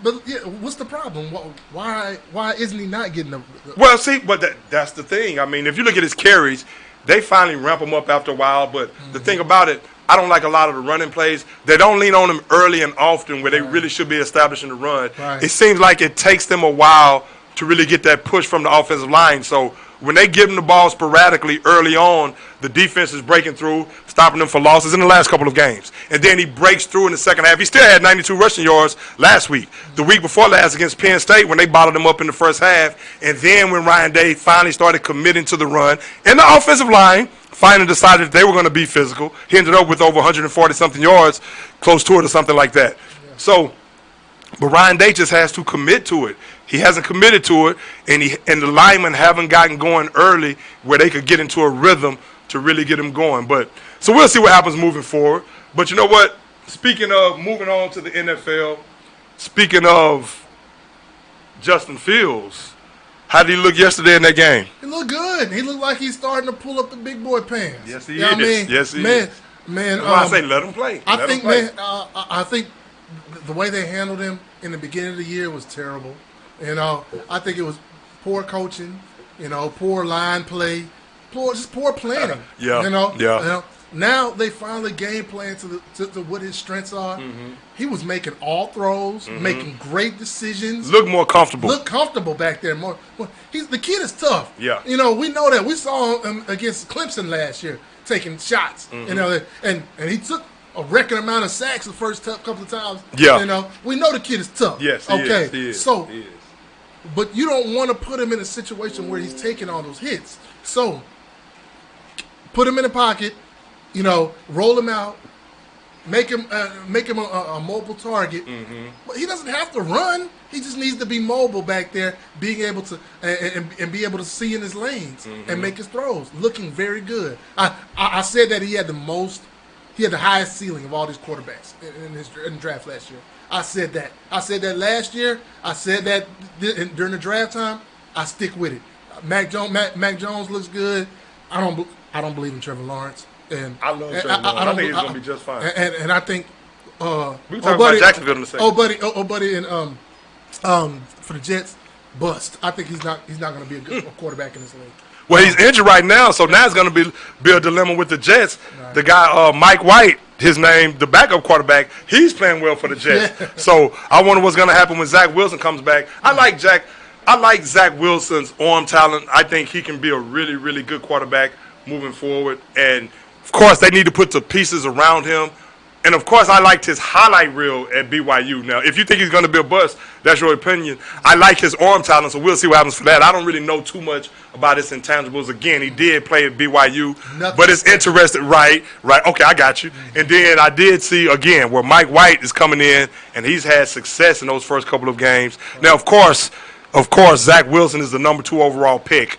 but yeah, what's the problem? Why isn't he not getting the? Well, see, but that's the thing. I mean, if you look at his carries, they finally ramp him up after a while. But the thing about it, I don't like a lot of the running plays. They don't lean on him early and often where they really should be establishing the run. Right. It seems like it takes them a while to really get that push from the offensive line. So when they give him the ball sporadically early on, the defense is breaking through, stopping them for losses in the last couple of games. And then he breaks through in the second half. He still had 92 rushing yards last week. The week before last against Penn State when they bottled him up in the first half. And then when Ryan Day finally started committing to the run, and the offensive line finally decided that they were going to be physical, he ended up with over 140-something yards, close to it or something like that. Yeah. So, but Ryan Day just has to commit to it. He hasn't committed to it, and the linemen haven't gotten going early where they could get into a rhythm to really get him going. But so we'll see what happens moving forward. But you know what? Speaking of moving on to the NFL, speaking of Justin Fields, how did he look yesterday in that game? He looked good. He looked like he's starting to pull up the big boy pants. Yes, he is. Yes, he is. Man, I say let him play. I think the way they handled him in the beginning of the year was terrible. You know, I think it was poor coaching, poor line play, poor planning. Yeah. Now they finally game plan to what his strengths are. Mm-hmm. He was making all throws, making great decisions. Look more comfortable. Look comfortable back there. The kid is tough. Yeah. We know that. We saw him against Clemson last year taking shots. Mm-hmm. And he took a record amount of sacks the first couple of times. Yeah. We know the kid is tough. Yes. He is. So. He is. But you don't want to put him in a situation where he's taking all those hits. So, put him in the pocket, roll him out, make him a mobile target. Mm-hmm. But he doesn't have to run. He just needs to be mobile back there, being able to and be able to see in his lanes and make his throws. Looking very good. I said that he had the highest ceiling of all these quarterbacks in the draft last year. I said that. I said that last year. I said that during the draft time. I stick with it. Mac Jones looks good. I don't believe in Trevor Lawrence. And I love Trevor Lawrence. I think he's going to be just fine. And I think we can talk about Jacksonville in a second. Buddy, and for the Jets, bust. I think he's not going to be a good quarterback in this league. Well, he's injured right now, so now it's going to be a dilemma with the Jets. Right. The guy, Mike White, his name, the backup quarterback, he's playing well for the Jets. Yeah. So I wonder what's going to happen when Zach Wilson comes back. I like Zach Wilson's arm talent. I think he can be a really, really good quarterback moving forward. And, of course, they need to put the pieces around him. And, of course, I liked his highlight reel at BYU. Now, if you think he's going to be a bust, that's your opinion. I like his arm talent, so we'll see what happens for that. I don't really know too much about his intangibles. Again, he did play at BYU, but it's interesting. Right. Okay, I got you. And then I did see, again, where Mike White is coming in, and he's had success in those first couple of games. Now, of course, Zach Wilson is the number 2 overall pick.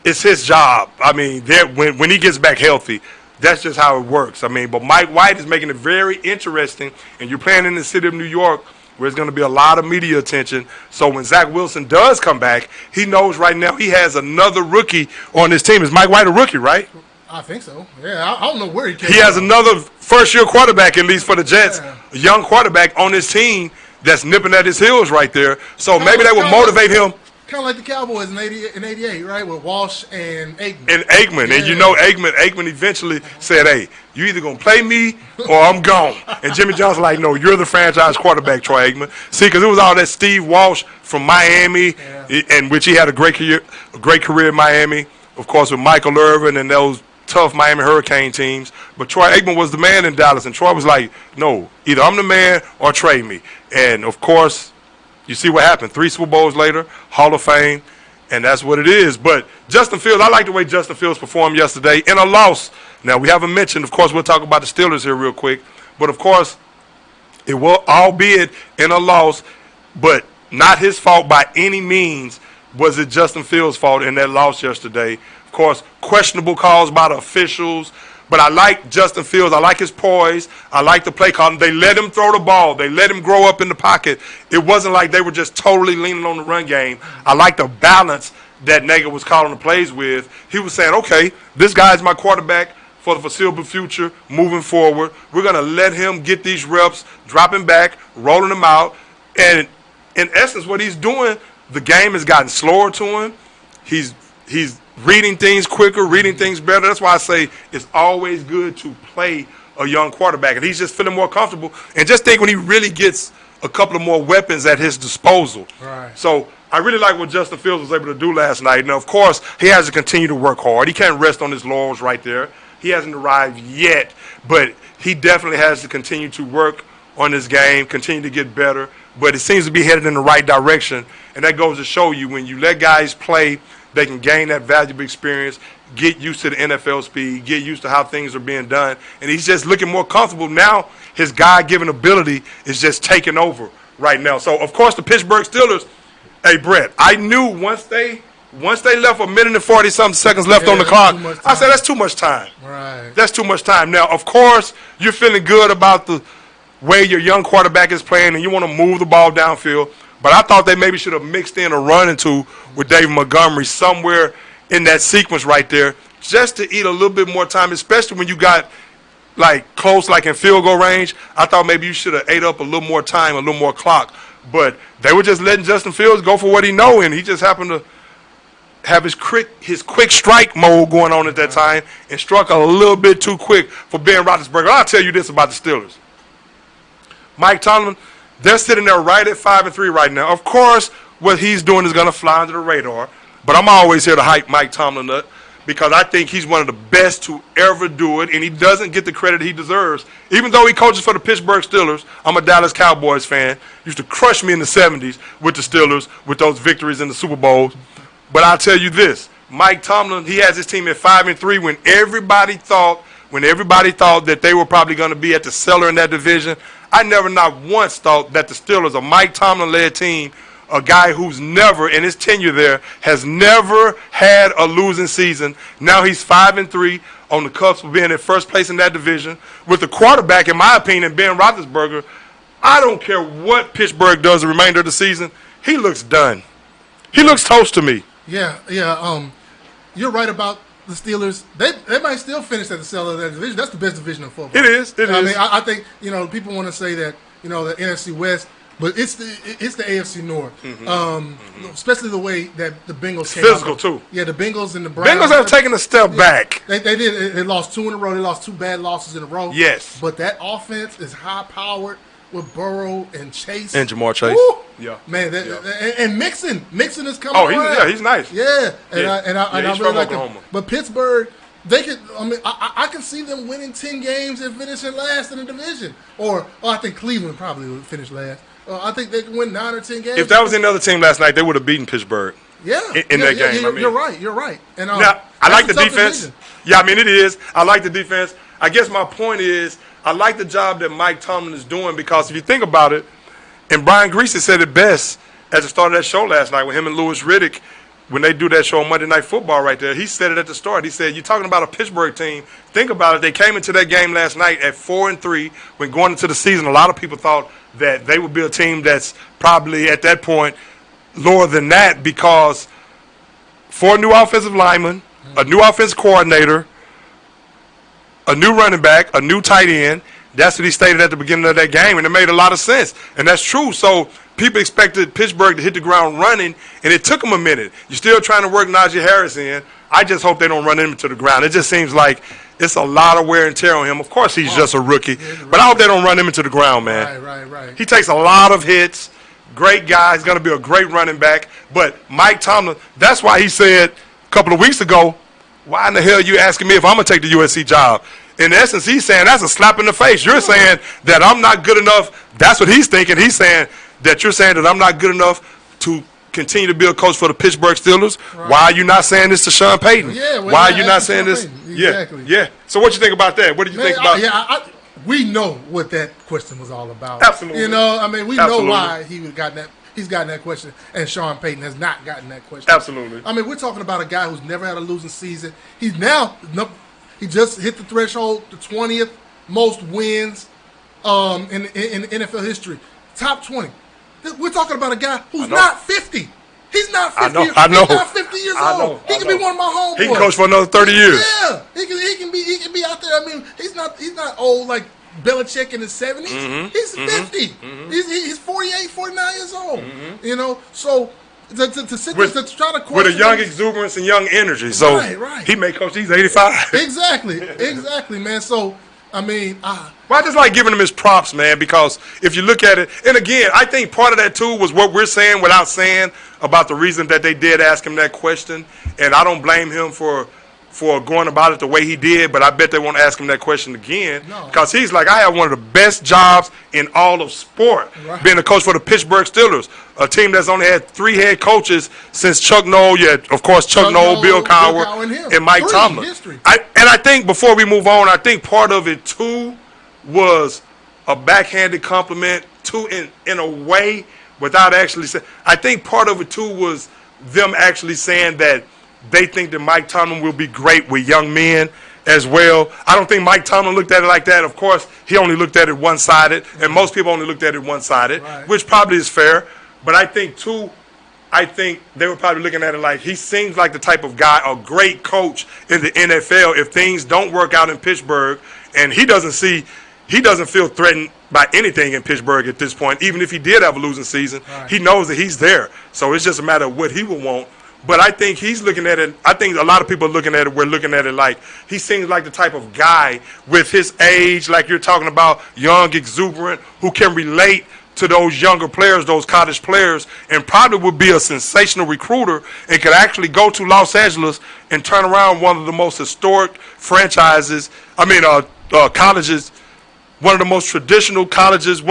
It's his job. I mean, when he gets back healthy, that's just how it works. I mean, but Mike White is making it very interesting, and you're playing in the city of New York where there's going to be a lot of media attention. So when Zach Wilson does come back, he knows right now he has another rookie on his team. Is Mike White a rookie, right? I think so. Yeah, I don't know where he came from. He has another first-year quarterback, at least for the Jets, a young quarterback on his team that's nipping at his heels right there. So maybe that will motivate him. Kind of like the Cowboys in '88, right, with Walsh and Aikman. Yeah. And you know Aikman eventually said, hey, you either going to play me or I'm gone. And Jimmy Johnson like, no, you're the franchise quarterback, Troy Aikman. See, because it was all that Steve Walsh from Miami, in which he had a great career in Miami, of course, with Michael Irvin and those tough Miami Hurricane teams. But Troy Aikman was the man in Dallas, and Troy was like, no, either I'm the man or trade me. And, of course, you see what happened. 3 Super Bowls later, Hall of Fame, and that's what it is. But Justin Fields, I like the way Justin Fields performed yesterday in a loss. Now, we haven't mentioned, of course, we'll talk about the Steelers here real quick. But, of course, it will, albeit in a loss, but not his fault by any means was it Justin Fields' fault in that loss yesterday. Of course, questionable calls by the officials. But I like Justin Fields. I like his poise. I like the play calling. They let him throw the ball. They let him grow up in the pocket. It wasn't like they were just totally leaning on the run game. I like the balance that Nagy was calling the plays with. He was saying, okay, this guy's my quarterback for the foreseeable future, moving forward. We're going to let him get these reps, dropping back, rolling them out. And in essence, what he's doing, the game has gotten slower to him. He's reading things quicker, reading things better. That's why I say it's always good to play a young quarterback. And he's just feeling more comfortable. And just think when he really gets a couple of more weapons at his disposal. Right. So I really like what Justin Fields was able to do last night. Now, of course, he has to continue to work hard. He can't rest on his laurels right there. He hasn't arrived yet, but he definitely has to continue to work on his game, continue to get better. But it seems to be headed in the right direction. And that goes to show you when you let guys play, they can gain that valuable experience, get used to the NFL speed, get used to how things are being done. And he's just looking more comfortable. Now his God-given ability is just taking over right now. So, of course, the Pittsburgh Steelers, hey, Brett, I knew once they left a minute and 40-something seconds left on the clock, I said that's too much time. Right. That's too much time. Now, of course, you're feeling good about the way your young quarterback is playing and you want to move the ball downfield. But I thought they maybe should have mixed in a run or two with David Montgomery somewhere in that sequence right there just to eat a little bit more time, especially when you got like close, like in field goal range. I thought maybe you should have ate up a little more time, a little more clock. But they were just letting Justin Fields go for what he know, and he just happened to have his quick strike mode going on at that time and struck a little bit too quick for Ben Roethlisberger. I'll tell you this about the Steelers. Mike Tomlin, they're sitting there right at 5-3 right now. Of course, what he's doing is going to fly under the radar, but I'm always here to hype Mike Tomlin up because I think he's one of the best to ever do it, and he doesn't get the credit he deserves. Even though he coaches for the Pittsburgh Steelers, I'm a Dallas Cowboys fan. Used to crush me in the 70s with the Steelers with those victories in the Super Bowls. But I'll tell you this, Mike Tomlin, he has his team at 5-3 when everybody thought that they were probably going to be at the cellar in that division. I never not once thought that the Steelers, a Mike Tomlin-led team, a guy who's never, in his tenure there, has never had a losing season. Now he's 5-3 on the cusp of being in first place in that division. With the quarterback, in my opinion, Ben Roethlisberger, I don't care what Pittsburgh does the remainder of the season. He looks done. He looks toast to me. Yeah. You're right about the Steelers. They might still finish at the center of that division. That's the best division in football. It is. I mean, I think people want to say that the NFC West. But it's the AFC North, especially the way that the Bengals came physical out. Too. Yeah, the Bengals and the Browns. Bengals have taken a step back. They did. They lost 2 in a row. They lost 2 bad losses in a row. Yes. But that offense is high powered with Burrow and Chase and Jamar Chase. Woo! Yeah, man. And Mixon is coming. Oh, he's nice. Yeah, I really like Oklahoma. him. But Pittsburgh. They could. I mean, I can see them winning 10 games and finishing last in the division. Or I think Cleveland probably would finish last. I think they can win 9 or 10 games. If that was any other team last night, they would have beaten Pittsburgh. Yeah, in that game. You're right. And now, I like the defense. Division. Yeah, I mean it is. I like the defense. I guess my point is, I like the job that Mike Tomlin is doing because if you think about it, and Brian Greasy said it best at the start of that show last night with him and Louis Riddick. When they do that show on Monday Night Football right there, he said it at the start. He said, you're talking about a Pittsburgh team. Think about it. They came into that game last night at 4-3. When going into the season, a lot of people thought that they would be a team that's probably at that point lower than that because 4 new offensive linemen, a new offensive coordinator, a new running back, a new tight end. That's what he stated at the beginning of that game, and it made a lot of sense. And that's true. So people expected Pittsburgh to hit the ground running, and it took them a minute. You're still trying to work Najee Harris in. I just hope they don't run him into the ground. It just seems like it's a lot of wear and tear on him. Of course, he's just a rookie, but I hope they don't run him into the ground, man. Right. He takes a lot of hits. Great guy. He's going to be a great running back. But Mike Tomlin, that's why he said a couple of weeks ago, why in the hell are you asking me if I'm going to take the USC job? In essence, he's saying that's a slap in the face. You're saying that I'm not good enough. That's what he's thinking. He's saying that you're saying that I'm not good enough to continue to be a coach for the Pittsburgh Steelers. Right. Why are you not saying this to Sean Payton? Yeah, why are you not saying this? Exactly. Yeah. So what you think about that? What do you think about we know what that question was all about. Absolutely. I mean, we know why he's gotten that question, and Sean Payton has not gotten that question. Absolutely. I mean, we're talking about a guy who's never had a losing season. He just hit the threshold, the 20th most wins in NFL history. Top 20. We're talking about a guy who's not 50. He's not 50. I know. He's not 50 years old. He can be one of my homeboys. He can coach for another 30 years. Yeah. He can be out there. I mean, he's not old like Belichick in his 70s. Mm-hmm. He's 50. Mm-hmm. He's 48, 49 years old. Mm-hmm. So to sit there to try to question with a young exuberance and young energy. So he may coach. He's 85. Exactly, man. So I mean, well, I just like giving him his props, man, because if you look at it, and again, I think part of that too was what we're saying without saying about the reason that they did ask him that question, and I don't blame him for going about it the way he did, but I bet they won't ask him that question again because he's like, I have one of the best jobs in all of sport, being a coach for the Pittsburgh Steelers, a team that's only had 3 head coaches since Chuck Noll, of course, Chuck Noll, Bill Cowher, and Mike Tomlin. I think before we move on, I think part of it too was a backhanded compliment in a way without actually saying. I think part of it too was them actually saying that they think that Mike Tomlin will be great with young men as well. I don't think Mike Tomlin looked at it like that. Of course, he only looked at it one-sided, and most people only looked at it one-sided, which probably is fair. But I think, too, they were probably looking at it like he seems like the type of guy, a great coach in the NFL. If things don't work out in Pittsburgh, and he doesn't feel threatened by anything in Pittsburgh at this point, even if he did have a losing season, he knows that he's there. So it's just a matter of what he will want. But I think he's looking at it, I think a lot of people are looking at it, we're looking at it like he seems like the type of guy with his age, like you're talking about, young, exuberant, who can relate to those younger players, those college players, and probably would be a sensational recruiter and could actually go to Los Angeles and turn around one of the most historic franchises, colleges, one of the most traditional colleges,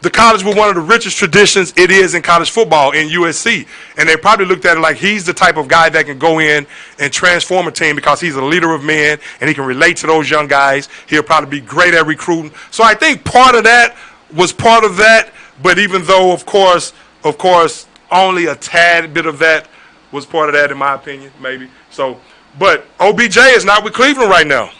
the college with one of the richest traditions it is in college football in USC. And they probably looked at it like he's the type of guy that can go in and transform a team because he's a leader of men and he can relate to those young guys. He'll probably be great at recruiting. So I think part of that was part of that, but even though, of course, only a tad bit of that was part of that, in my opinion, maybe. So, but OBJ is not with Cleveland right now.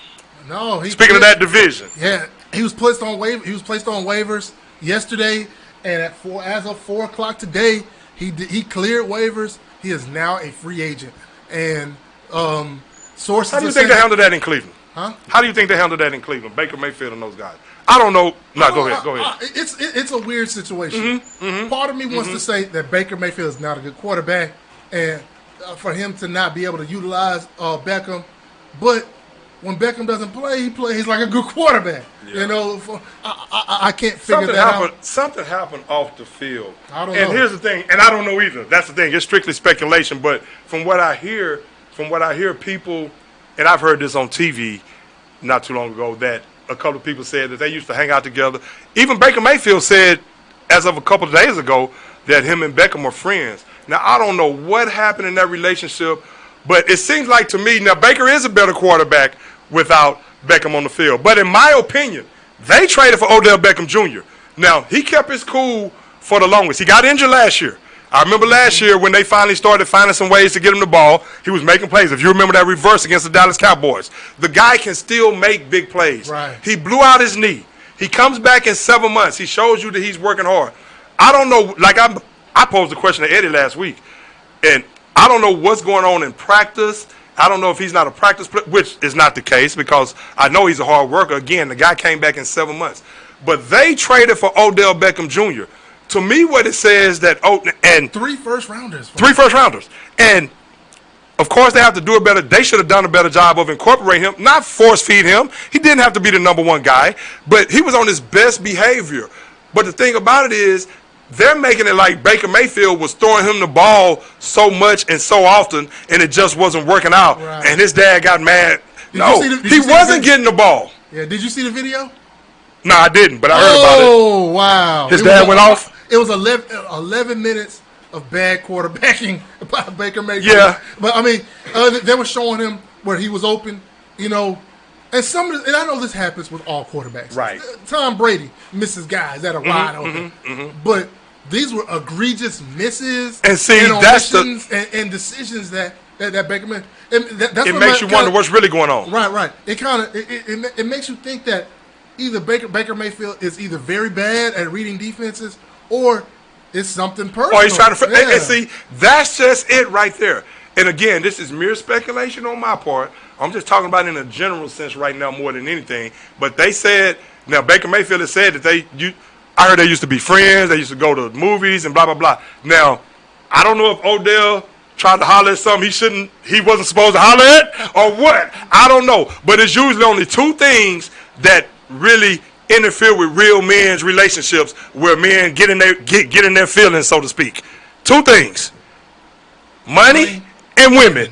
No. Speaking of that division. Yeah, he was placed on waivers yesterday, and as of 4 o'clock today, he cleared waivers. He is now a free agent. And sources. How do you think they handled that in Cleveland? Huh? How do you think they handled that in Cleveland? Baker Mayfield and those guys. I don't know. No, go ahead. It's a weird situation. Part of me wants to say that Baker Mayfield is not a good quarterback, and for him to not be able to utilize Beckham, but when Beckham doesn't play, he plays like a good quarterback. Yeah. You know, I can't figure that out. Something happened off the field. I don't know. And here's the thing, and I don't know either. That's the thing. It's strictly speculation, but from what I hear people, and I've heard this on TV not too long ago, that a couple of people said that they used to hang out together. Even Baker Mayfield said, as of a couple of days ago, that him and Beckham are friends. Now, I don't know what happened in that relationship, but it seems like to me, now Baker is a better quarterback without Beckham on the field. But in my opinion, they traded for Odell Beckham Jr. Now, he kept his cool for the longest. He got injured last year. I remember last year when they finally started finding some ways to get him the ball, he was making plays. If you remember that reverse against the Dallas Cowboys, the guy can still make big plays. Right. He blew out his knee. He comes back in 7 months. He shows you that he's working hard. I don't know, like I posed a question to Eddie last week, and I don't know what's going on in practice. I don't know if he's not a practice player, which is not the case because I know he's a hard worker. Again, the guy came back in 7 months. But they traded for Odell Beckham Jr. To me, what it says that and 3 first-rounders. 3 first-rounders. And, of course, they have to do a better – they should have done a better job of incorporating him, not force-feed him. He didn't have to be the number 1 guy, but he was on his best behavior. But the thing about it is they're making it like Baker Mayfield was throwing him the ball so much and so often, and it just wasn't working out. Right. And his dad got mad. He wasn't getting the ball. Yeah, did you see the video? No, I didn't, but I heard about it. Oh, wow. His dad went off? It was 11 minutes of bad quarterbacking by Baker Mayfield. Yeah. But, I mean, they were showing him where he was open, you know. And and I know this happens with all quarterbacks. Right. Tom Brady misses guys that are wide open. But these were egregious misses and and decisions that Baker made. It makes you wonder what's really going on. Right. It makes you think that either Baker Mayfield is either very bad at reading defenses or it's something personal. Or he's trying to and see, that's just it right there. And again, this is mere speculation on my part. I'm just talking about it in a general sense right now more than anything. But they said, now Baker Mayfield has said that I heard they used to be friends, they used to go to movies and blah, blah, blah. Now, I don't know if Odell tried to holler at something he wasn't supposed to holler at or what. I don't know. But it's usually only 2 things that really interfere with real men's relationships where men get in their feelings, so to speak. 2 things. Money and women.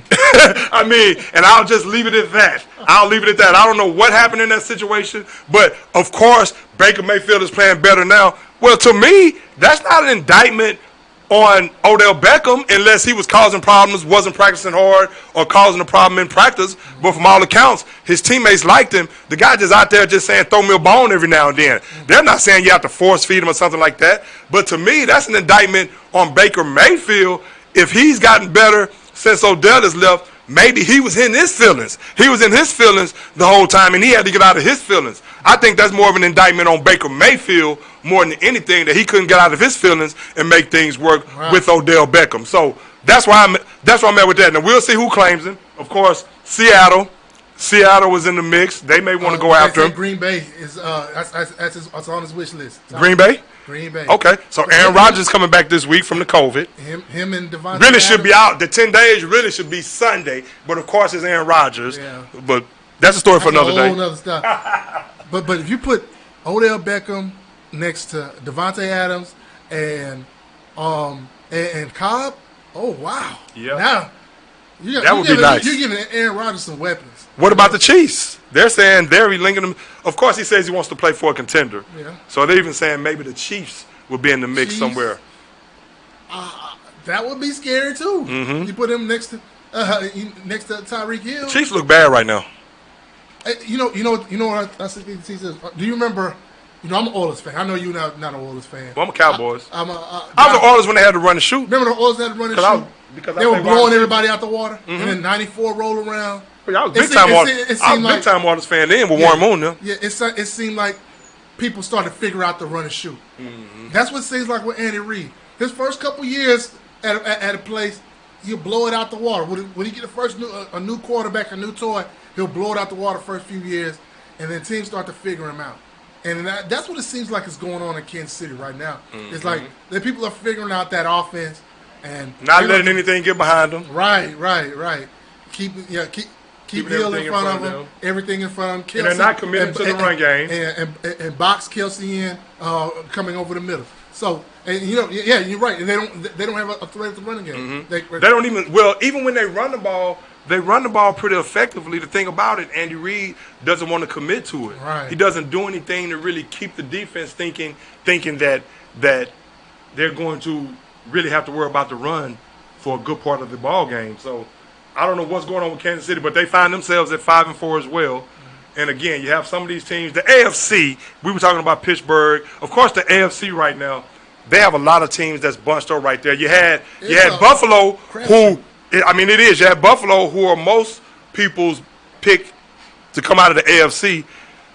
I mean, and I'll just leave it at that. I don't know what happened in that situation, but of course, Baker Mayfield is playing better now. Well, to me, that's not an indictment on Odell Beckham unless he was causing problems, wasn't practicing hard, or causing a problem in practice. But from all accounts, his teammates liked him. The guy just out there just saying, throw me a bone every now and then. They're not saying you have to force feed him or something like that. But to me, that's an indictment on Baker Mayfield. If he's gotten better since Odell has left, maybe he was in his feelings. He was in his feelings the whole time, and he had to get out of his feelings. I think that's more of an indictment on Baker Mayfield more than anything, that he couldn't get out of his feelings and make things work with Odell Beckham. So that's why I'm at with that. Now, we'll see who claims him. Of course, Seattle was in the mix. They may want to go after him. Green Bay is that's on his wish list. Green Bay? Green Bay. Okay, so Aaron Rodgers coming back this week from the COVID. Him and Devontae really should be out. The 10 days really should be Sunday, but of course it's Aaron Rodgers. Yeah. But that's a story for another day. Other stuff. but if you put Odell Beckham next to Devontae Adams and Cobb, oh wow. Yeah. Now that would be nice. You're giving Aaron Rodgers some weapons. What about the Chiefs? They're saying they're linking them. Of course, he says he wants to play for a contender. Yeah. So they're even saying maybe the Chiefs will be in the mix somewhere. That would be scary too. Mm-hmm. You put him next to Tyreek Hill. The Chiefs look bad right now. You know what I said. Do you remember? You know, I'm an Oilers fan. I know you're not an Oilers fan. Well, I'm a Cowboys. I was the Oilers when they had to run and shoot. Remember the Oilers had to run and shoot? Because they were blowing everybody out the water, and then 94 roll around. Well, I was big time Oilers fan then with Warren Moon. Yeah, it seemed like people started to figure out the run and shoot. Mm-hmm. That's what it seems like with Andy Reid. His first couple years at a place, he'll blow it out the water. When he get a new quarterback, a new toy, he'll blow it out the water first few years, and then teams start to figure him out. And that's what it seems like is going on in Kansas City right now. Mm-hmm. It's like the people are figuring out that offense and not letting anything get behind them. Right. Keep Hill in front of them, everything in front of them. Kelsey, and they're not committed to the run game. And box Kelsey in coming over the middle. So, and you're right. And they don't have a threat at the running game. Mm-hmm. They don't even when they run the ball, they run the ball pretty effectively. The thing about it, Andy Reid doesn't want to commit to it. Right. He doesn't do anything to really keep the defense thinking that they're going to really have to worry about the run for a good part of the ball game. So I don't know what's going on with Kansas City, but they find themselves at 5-4 as well. Mm-hmm. And again, you have some of these teams. The AFC, we were talking about Pittsburgh. Of course, the AFC right now, they have a lot of teams that's bunched up right there. You had Buffalo, who. It is. You have Buffalo, who are most people's pick to come out of the AFC.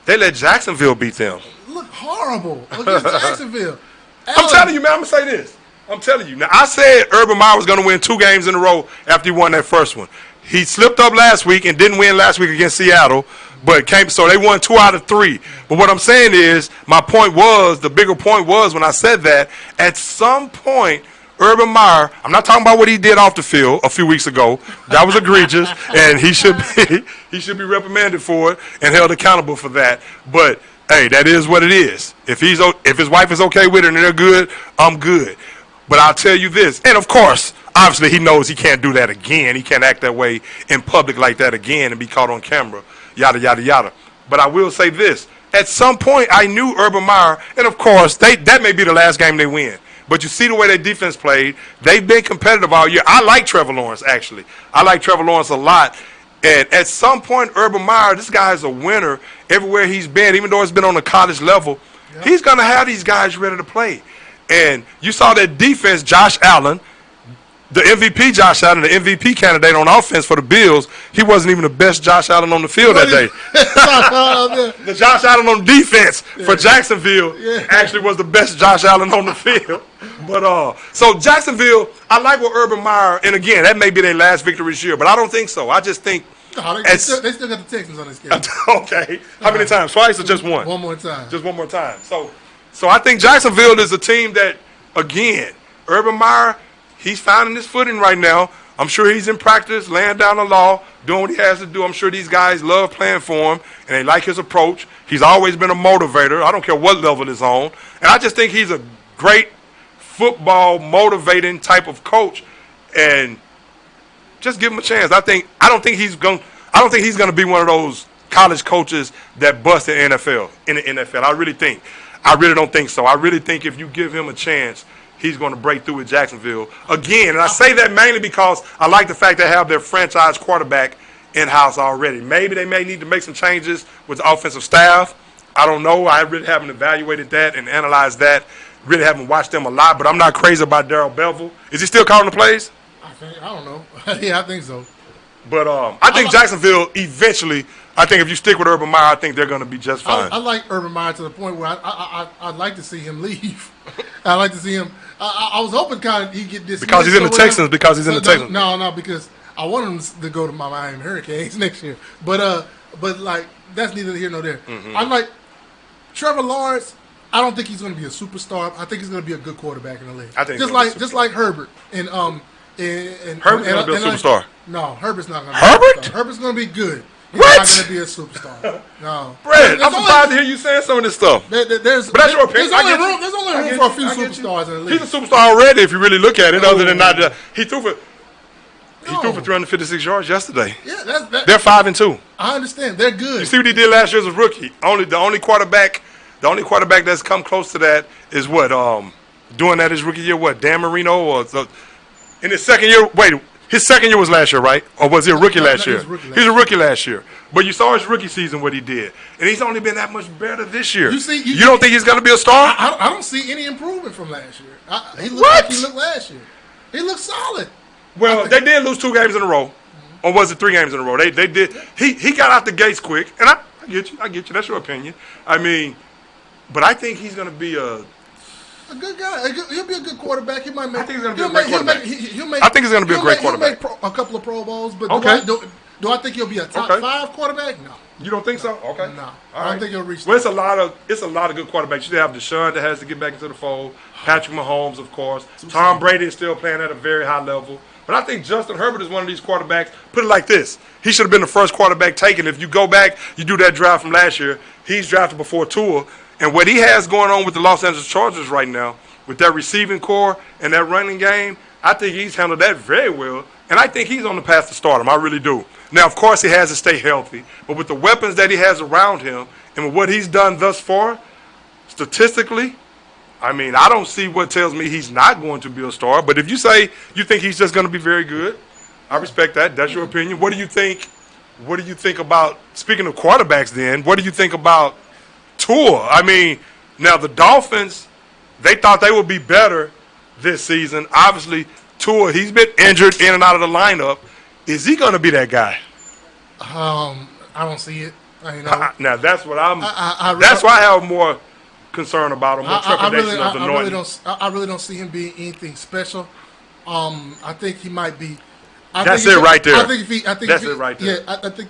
They let Jacksonville beat them. Look horrible against Jacksonville. I'm telling you, man, I'm going to say this. I'm telling you. Now, I said Urban Meyer was going to win 2 games in a row after he won that first one. He slipped up last week and didn't win last week against Seattle, so they won 2 out of 3. But what I'm saying is, the bigger point was when I said that, at some point, Urban Meyer, I'm not talking about what he did off the field a few weeks ago. That was egregious, and he should be reprimanded for it and held accountable for that. But hey, that is what it is. If his wife is okay with it and they're good, I'm good. But I'll tell you this, and of course, obviously he knows he can't do that again. He can't act that way in public like that again and be caught on camera, yada, yada, yada. But I will say this. At some point, I knew Urban Meyer, and of course, that may be the last game they win. But you see the way their defense played. They've been competitive all year. I like Trevor Lawrence, actually. I like Trevor Lawrence a lot. And at some point, Urban Meyer, this guy is a winner everywhere he's been, even though it's been on the college level. Yep. He's going to have these guys ready to play. And you saw that defense, Josh Allen, the MVP Josh Allen, the MVP candidate on offense for the Bills, he wasn't even the best Josh Allen on the field that day. The Josh Allen on defense for Jacksonville actually was the best Josh Allen on the field. But so Jacksonville, I like what Urban Meyer, and again, that may be their last victory this year, but I don't think so. I just think they still got the Texans on this game. Okay. How many times? Twice or just one? One more time. Just one more time. So I think Jacksonville is a team that, again, Urban Meyer, he's finding his footing right now. I'm sure he's in practice, laying down the law, doing what he has to do. I'm sure these guys love playing for him, and they like his approach. He's always been a motivator. I don't care what level it's on. And I just think he's a great football motivating type of coach. And just give him a chance. I don't think he's going to be one of those college coaches that bust in the NFL. I really don't think so. I really think if you give him a chance, he's going to break through with Jacksonville again. And I say that mainly because I like the fact they have their franchise quarterback in-house already. Maybe they may need to make some changes with the offensive staff. I don't know. I really haven't evaluated that and analyzed that. Really haven't watched them a lot, but I'm not crazy about Darrell Bevell. Is he still calling the plays? I don't know. Yeah, I think so. But I think Jacksonville eventually, I think if you stick with Urban Meyer, I think they're going to be just fine. I like Urban Meyer to the point where I'd like to see him leave. I'd like to see him. I was hoping kind of he'd get dismissed. Because he's in the Texans. Because he's in the Texans. No, because I want him to go to my Miami Hurricanes next year. But like that's neither here nor there. Mm-hmm. I'm like Trevor Lawrence. I don't think he's going to be a superstar. I think he's going to be a good quarterback in the league. I think just like Herbert and Herbert's going to be a superstar. No, Herbert's not going to. Herbert? Herbert's going to be good. He's what? not going to be a superstar. No. Brad, I'm surprised to hear you saying some of this stuff. But that's your opinion. There's only room for a few superstars in the league. He's a superstar already if you really look at it. Other than not, he threw for 356 yards yesterday. Yeah, they're 5-2. I understand. They're good. You see what he did last year as a rookie. The only quarterback that's come close to that is what doing that his rookie year. What, Dan Marino or in his second year? Wait. His second year was last year, right? Or was he a rookie last year? He's a rookie last year. But you saw his rookie season what he did. And he's only been that much better this year. You don't think he's going to be a star? I don't see any improvement from last year. He looked like he looked last year. He looked solid. Well, they did lose 2 games in a row. Or was it 3 games in a row? They did. He got out the gates quick. And I get you. That's your opinion. I mean, but I think he's going to be a A good guy. He'll be a good quarterback. He might make. I think he's going to be a great quarterback. I think he's going to be a great quarterback. He'll make a couple of Pro Bowls, but okay. do I think he'll be a top 5 quarterback? No. You don't think so? Okay. No. I don't think he'll reach. Well, it's a lot of good quarterbacks. You have Deshaun that has to get back into the fold. Patrick Mahomes, of course. Tom Brady is still playing at a very high level. But I think Justin Herbert is one of these quarterbacks. Put it like this. He should have been the first quarterback taken. If you go back, you do that draft from last year, he's drafted before Tua. And what he has going on with the Los Angeles Chargers right now, with that receiving core and that running game, I think he's handled that very well. And I think he's on the path to stardom. I really do. Now, of course, he has to stay healthy. But with the weapons that he has around him and with what he's done thus far, statistically, I mean, I don't see what tells me he's not going to be a star. But if you say you think he's just going to be very good, I respect that. That's your opinion. What do you think? What do you think about, speaking of quarterbacks then, what do you think about Tua? I mean, now the Dolphins, they thought they would be better this season. Obviously, Tua, he's been injured in and out of the lineup. Is he going to be that guy? I don't see it. Now, that's what that's why I have more concern about him. I really don't see him being anything special. I think he might be. That's it right there. I think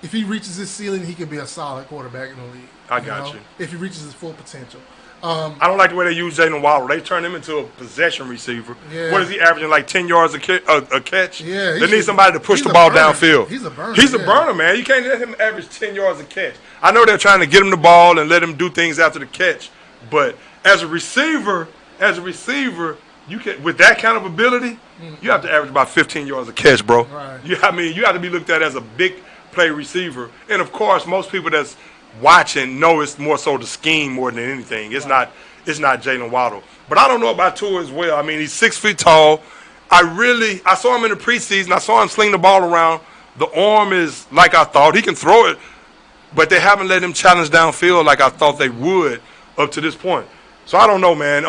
if he reaches his ceiling, he could be a solid quarterback in the league. I got you. If he reaches his full potential. I don't like the way they use Jalen Waddle. They turn him into a possession receiver. Yeah. What is he averaging, like 10 yards a catch? Yeah, they need somebody to push the ball downfield. He's a burner. He's a burner, man. You can't let him average 10 yards a catch. I know they're trying to get him the ball and let him do things after the catch, but as a receiver, you can, with that kind of ability, you have to average about 15 yards a catch, bro. Right. You have to be looked at as a big play receiver. And of course, most people that's watching know it's more so the scheme more than anything. It's not Jalen Waddle. But I don't know about Tua as well. I mean, he's 6 feet tall. I saw him in the preseason. I saw him sling the ball around. The arm is like I thought. He can throw it, but they haven't let him challenge downfield like I thought they would up to this point. So I don't know, man.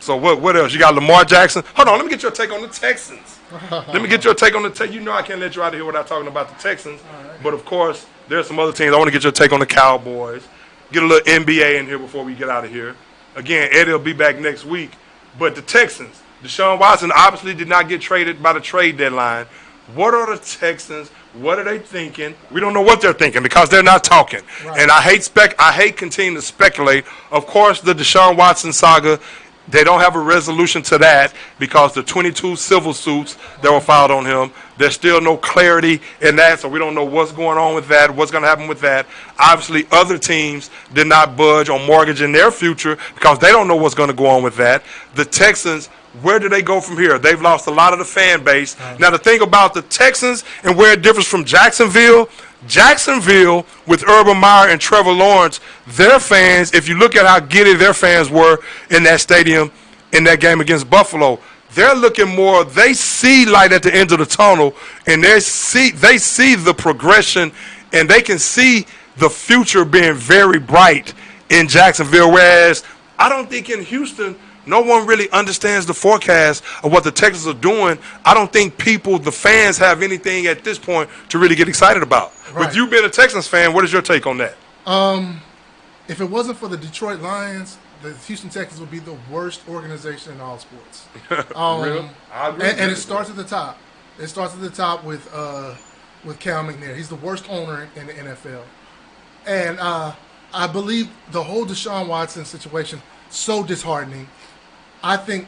So what else? You got Lamar Jackson. Hold on, let me get your take on the Texans. Let me get your take on the Texans. You know I can't let you out of here without talking about the Texans. Right. But, of course, there are some other teams. I want to get your take on the Cowboys. Get a little NBA in here before we get out of here. Again, Eddie will be back next week. But the Texans, Deshaun Watson obviously did not get traded by the trade deadline. What are the Texans? What are they thinking? We don't know what they're thinking because they're not talking. Right. And I hate continuing to speculate. Of course, the Deshaun Watson saga, they don't have a resolution to that because the 22 civil suits that were filed on him, there's still no clarity in that, so we don't know what's going on with that, what's going to happen with that. Obviously, other teams did not budge on mortgaging their future because they don't know what's going to go on with that. The Texans, where do they go from here? They've lost a lot of the fan base. Right. Now, the thing about the Texans and where it differs from Jacksonville, with Urban Meyer and Trevor Lawrence, their fans, if you look at how giddy their fans were in that stadium in that game against Buffalo, they're looking more, they see light at the end of the tunnel, and they see the progression, and they can see the future being very bright in Jacksonville, whereas I don't think in Houston, no one really understands the forecast of what the Texans are doing. I don't think the fans, have anything at this point to really get excited about. Right. With you being a Texans fan, what is your take on that? If it wasn't for the Detroit Lions, the Houston Texans would be the worst organization in all sports. Really? I agree. And it starts at the top. It starts at the top with Cal McNair. He's the worst owner in the NFL. And I believe the whole Deshaun Watson situation, so disheartening. I think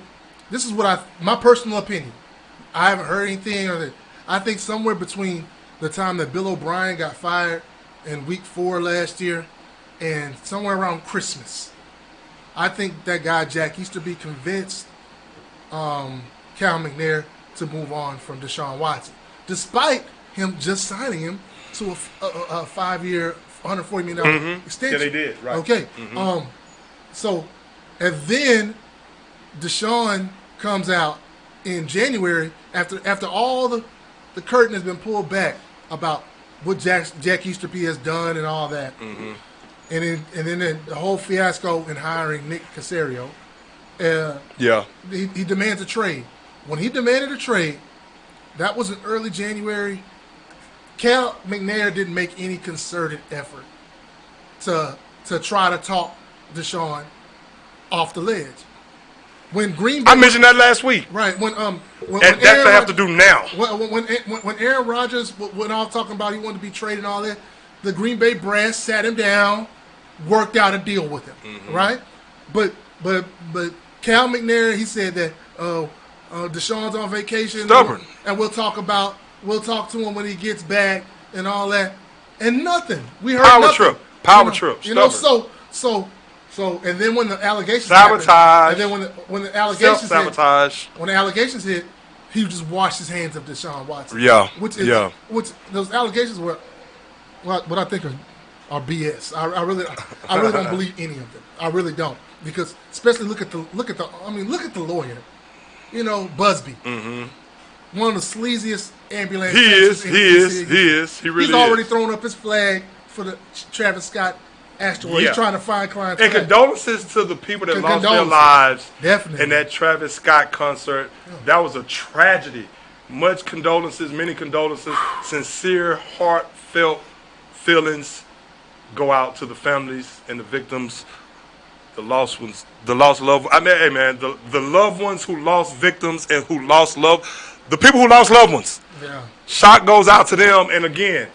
this is my personal opinion. I haven't heard anything, I think somewhere between the time that Bill O'Brien got fired in week 4 last year and somewhere around Christmas, I think that guy Jack Easterby convinced Cal McNair to move on from Deshaun Watson, despite him just signing him to a 5-year, $140 million extension. Yeah, they did. Right. Okay. Mm-hmm. And then Deshaun comes out in January after all the curtain has been pulled back about what Jack Easterby has done and all that. Mm-hmm. And then the whole fiasco in hiring Nick Caserio. He demands a trade. When he demanded a trade, that was in early January. Cal McNair didn't make any concerted effort to try to talk Deshaun off the ledge. When Green Bay, I mentioned that last week. Right. When that they have to do now. When Aaron Rodgers went off talking about he wanted to be traded and all that, the Green Bay brass sat him down, worked out a deal with him. Right. But Cal McNair, he said that Deshaun's on vacation. Stubborn. And we'll talk to him when he gets back and all that. And nothing. We heard nothing. Power trip. You know, so and then when the allegations sabotage, happened, and then when the allegations sabotage, when the allegations hit, he just washed his hands of Deshaun Watson. Yeah, which those allegations were what I think are BS. I really don't believe any of them. I really don't, because especially look at the lawyer, you know, Busby, one of the sleaziest ambulance. He is. He really is. He's already thrown up his flag for the Travis Scott asteroid. He's trying to find clients. And condolences to the people that lost their lives in that Travis Scott concert. That was a tragedy. Many condolences. Sincere, heartfelt feelings go out to the families and the victims, the lost ones, the lost loved. I mean, hey man, the loved ones who lost victims and who lost the people who lost loved ones. Yeah. Shock goes out to them, and again,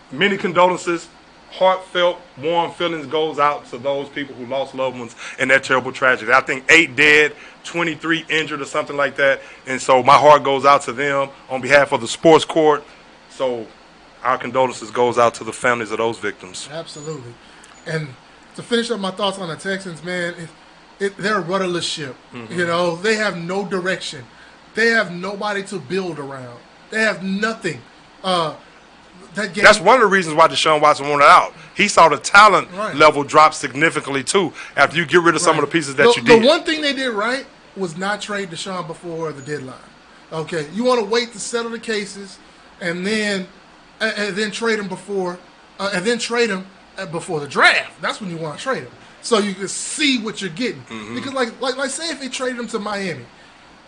many condolences. Heartfelt, warm feelings goes out to those people who lost loved ones in that terrible tragedy. I think 8 dead, 23 injured or something like that. And so my heart goes out to them on behalf of the sports court. So our condolences goes out to the families of those victims. Absolutely. And to finish up my thoughts on the Texans, man, they're a rudderless ship. You know, they have no direction. They have nobody to build around. They have nothing. That's one of the reasons why Deshaun Watson wanted out. He saw the talent level drop significantly, too, after you get rid of some of the pieces that you did. The one thing they did right was not trade Deshaun before the deadline. Okay, you want to wait to settle the cases and then trade him before the draft. That's when you want to trade him, so you can see what you're getting. Because like say if they traded him to Miami,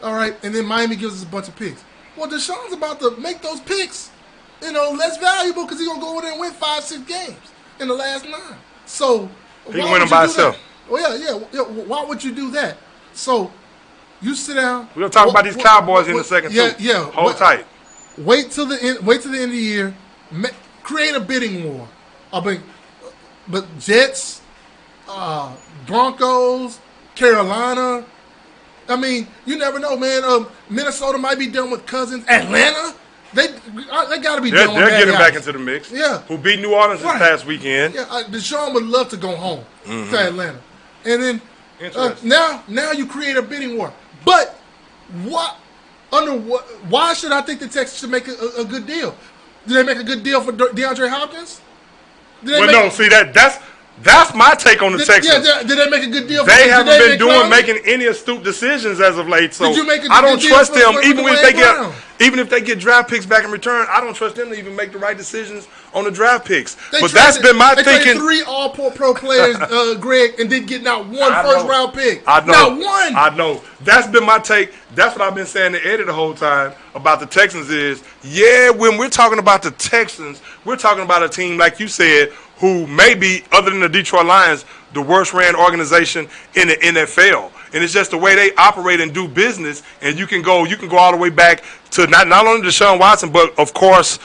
all right, and then Miami gives us a bunch of picks. Well, Deshaun's about to make those picks, you know, less valuable because he's going to go over there and win 5-6 games in the last 9. So he can win them by himself. Well, yeah. Why would you do that? So you sit down. We're going to talk about these Cowboys in a second, too. Yeah. Hold tight. Wait till the end of the year. Create a bidding war. But Jets, Broncos, Carolina. I mean, you never know, man. Minnesota might be done with Cousins. Atlanta. They got to be done with They're getting guys. back into the mix. Yeah. Who beat New Orleans this past weekend. Yeah, Deshaun would love to go home to Atlanta. And then now you create a bidding war. But why should I think the Texans should make a good deal? Did they make a good deal for DeAndre Hopkins? That's my take on the Texans. Yeah, did they make a good deal? They haven't been making any astute decisions as of late. So I don't trust them, even if they get draft picks back in return. I don't trust them to even make the right decisions on the draft picks. That's been my thinking. They traded 3 All-Pro players, Greg, and didn't get not one first-round pick. I know. Not one. I know. That's been my take. That's what I've been saying to Eddie the whole time about the Texans is, when we're talking about the Texans, we're talking about a team, like you said, who may be, other than the Detroit Lions, the worst-ran organization in the NFL. And it's just the way they operate and do business. And you can go all the way back to not only Deshaun Watson, but of course,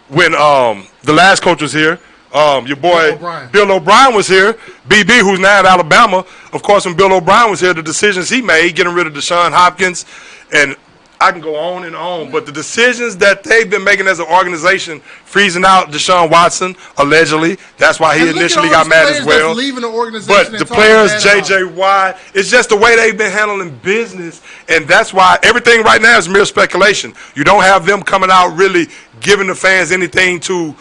when the last coach was here, your boy Bill O'Brien was here. BB, who's now at Alabama. Of course, when Bill O'Brien was here, the decisions he made, getting rid of Deshaun Hopkins, and I can go on and on, but the decisions that they've been making as an organization, freezing out Deshaun Watson, allegedly, that's why he initially got mad as well. Leaving the organization, but the players, JJ Watt, it's just the way they've been handling business, and that's why everything right now is mere speculation. You don't have them coming out really giving the fans anything to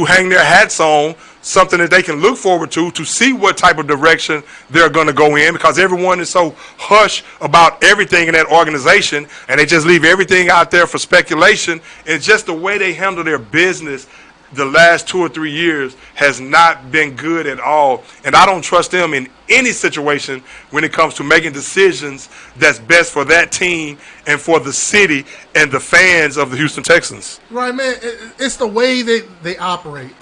hang their hats on, something that they can look forward to see what type of direction they're going to go in, because everyone is so hush about everything in that organization, and they just leave everything out there for speculation. And just the way they handle their business the last 2 or 3 years has not been good at all. And I don't trust them in any situation when it comes to making decisions that's best for that team and for the city and the fans of the Houston Texans. Right, man. It's the way they operate.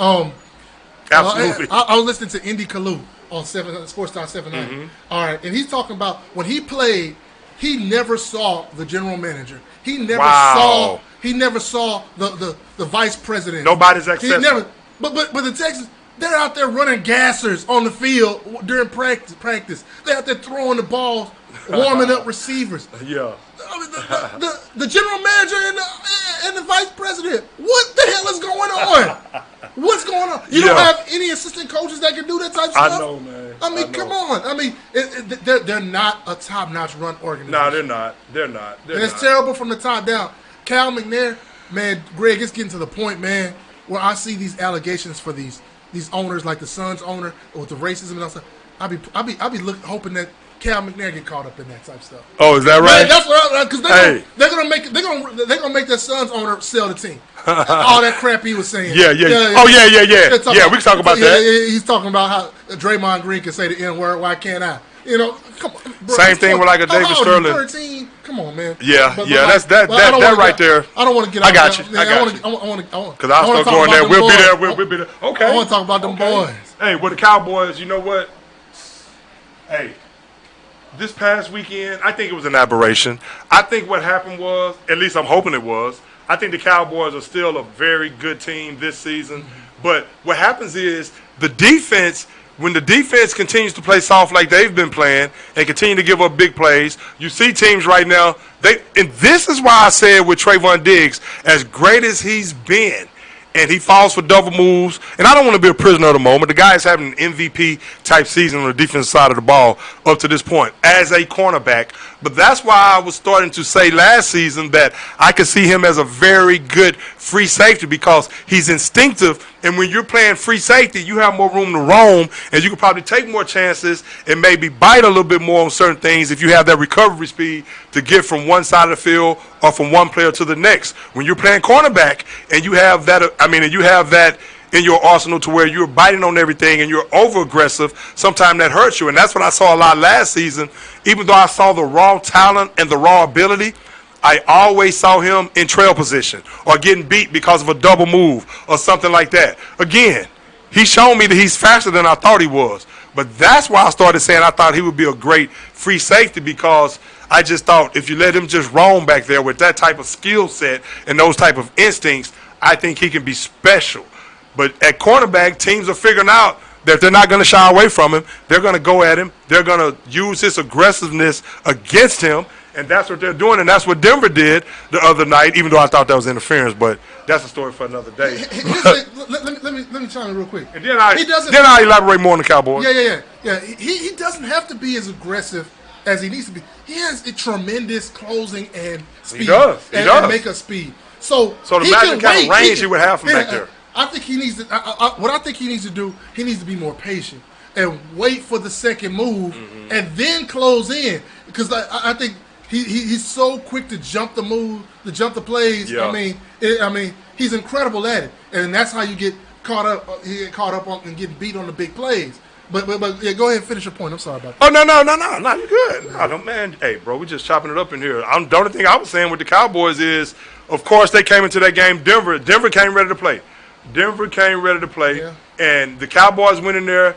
Absolutely. I was listening to Indy Kalu on Sports Talk 790. All right, and he's talking about when he played, he never saw the general manager. He never saw. He never saw the vice president. Nobody's accessible. He never. But the Texans, they're out there running gassers on the field during practice. They're out there throwing the balls, warming up receivers. Yeah. I mean, the general manager and the vice president. What the hell is going on? What's going on? You don't have any assistant coaches that can do that type of stuff? I know, man. I mean, come on. I mean, they're not a top-notch run organization. No, they're not. They're not. And it's terrible from the top down. Cal McNair, man, Greg, it's getting to the point, man, where I see these allegations for these owners, like the Suns owner with the racism and all stuff. I be hoping that Cal McNair get caught up in that type of stuff. Oh, is that right? Man, that's what because they're gonna make their Suns owner sell the team. All that crap he was saying. Yeah. Oh, yeah. Yeah, we can talk about that. He's talking about how Draymond Green can say the N-word. Why can't I? You know, come on, bro. Same thing with like a David Sterling. 13. Come on, man. Yeah, that's that right there. I don't want to get. I got you. I want to. Because I'll start going there. We'll be there. We'll be there. Okay. I want to talk about them boys. Hey, with the Cowboys, you know what? Hey, this past weekend, I think it was an aberration. I think what happened was, at least I'm hoping it was, I think the Cowboys are still a very good team this season. But what happens is the defense, when the defense continues to play soft like they've been playing and continue to give up big plays, you see teams right now, and this is why I said with Trayvon Diggs, as great as he's been, and he falls for double moves. And I don't want to be a prisoner of the moment. The guy is having an MVP-type season on the defensive side of the ball up to this point as a cornerback. But that's why I was starting to say last season that I could see him as a very good free safety because he's instinctive. And when you're playing free safety, you have more room to roam, and you can probably take more chances and maybe bite a little bit more on certain things if you have that recovery speed to get from one side of the field or from one player to the next. When you're playing cornerback and you have that, and you have that in your arsenal to where you're biting on everything and you're over-aggressive, sometimes that hurts you. And that's what I saw a lot last season. Even though I saw the raw talent and the raw ability, I always saw him in trail position or getting beat because of a double move or something like that. Again, he's shown me that he's faster than I thought he was. But that's why I started saying I thought he would be a great free safety because I just thought if you let him just roam back there with that type of skill set and those type of instincts, I think he can be special. But at cornerback, teams are figuring out that they're not going to shy away from him. They're going to go at him. They're going to use his aggressiveness against him. And that's what they're doing, and that's what Denver did the other night, even though I thought that was interference, but that's a story for another day. let me chime in real quick. And then I'll elaborate more on the Cowboys. Yeah. He doesn't have to be as aggressive as he needs to be. He has a tremendous closing and speed. He does. And make a speed. So imagine kind of range he would have from back there. I think he needs to. What I think he needs to do, he needs to be more patient and wait for the second move and then close in. Because I think he's so quick to jump the move, to jump the plays. Yeah. I mean, he's incredible at it, and that's how you get caught up. He get caught up on and getting beat on the big plays. But yeah, go ahead and finish your point. I'm sorry about that. Oh no, you're good. No, man, hey, bro, we just chopping it up in here. The only thing I was saying with the Cowboys is, of course, they came into that game. Denver came ready to play. Yeah. And the Cowboys went in there.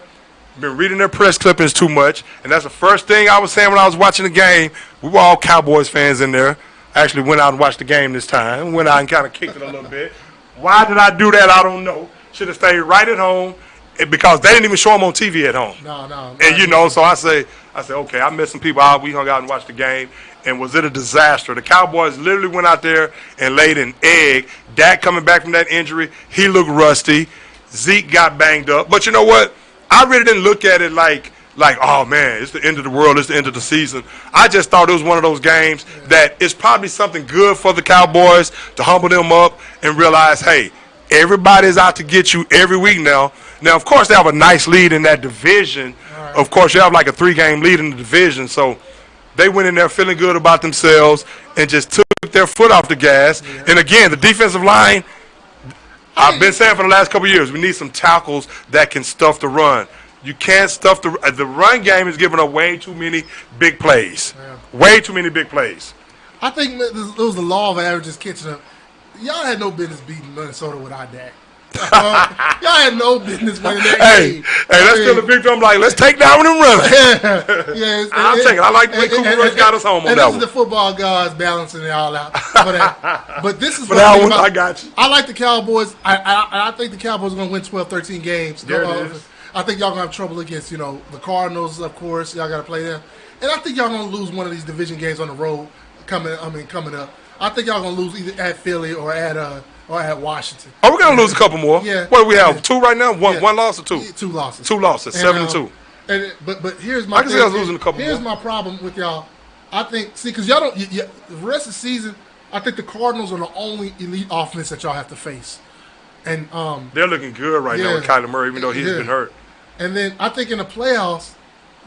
Been reading their press clippings too much, and that's the first thing I was saying when I was watching the game. We were all Cowboys fans in there. I actually went out and watched the game this time. Went out and kind of kicked it a little bit. Why did I do that? I don't know. Should have stayed right at home because they didn't even show them on TV at home. No. And so I say, okay, I met some people out. We hung out and watched the game, and was it a disaster? The Cowboys literally went out there and laid an egg. Dak coming back from that injury, he looked rusty. Zeke got banged up, but you know what? I really didn't look at it like, oh, man, it's the end of the world, it's the end of the season. I just thought it was one of those games that it's probably something good for the Cowboys to humble them up and realize, hey, everybody's out to get you every week now. Now, of course, they have a nice lead in that division. Right. Of course, you have like a 3-game lead in the division. So they went in there feeling good about themselves and just took their foot off the gas. Yeah. And, again, the defensive line, I've been saying for the last couple of years, we need some tackles that can stuff the run. You can't stuff the run game is giving up way too many big plays. Yeah. Way too many big plays. I think it was the law of averages catching up. Y'all had no business beating Minnesota without Dak. Y'all had no business winning that game. Hey, that's still a victory. I'm like, let's take that one and run it. Yeah, I'll take it. I like the way Cooper Rush got us home on that one. This is the football gods balancing it all out. But this is for that one. I got you. I like the Cowboys. I think the Cowboys are going to win 12, 13 games. There it is. I think y'all going to have trouble against, the Cardinals, of course. Y'all got to play them. And I think y'all going to lose one of these division games on the road coming up. I think y'all going to lose either at Philly or at Washington. Oh, we're going to lose a couple more. Yeah. What do we have? 2 right now? One loss or 2? 2 losses. 2 losses. 7-2. But here's my. I can see us losing a couple more. Here's my problem with y'all. I think because y'all don't. The rest of the season, I think the Cardinals are the only elite offense that y'all have to face, and they're looking good right now with Kyler Murray, even though he's been hurt. And then I think in the playoffs,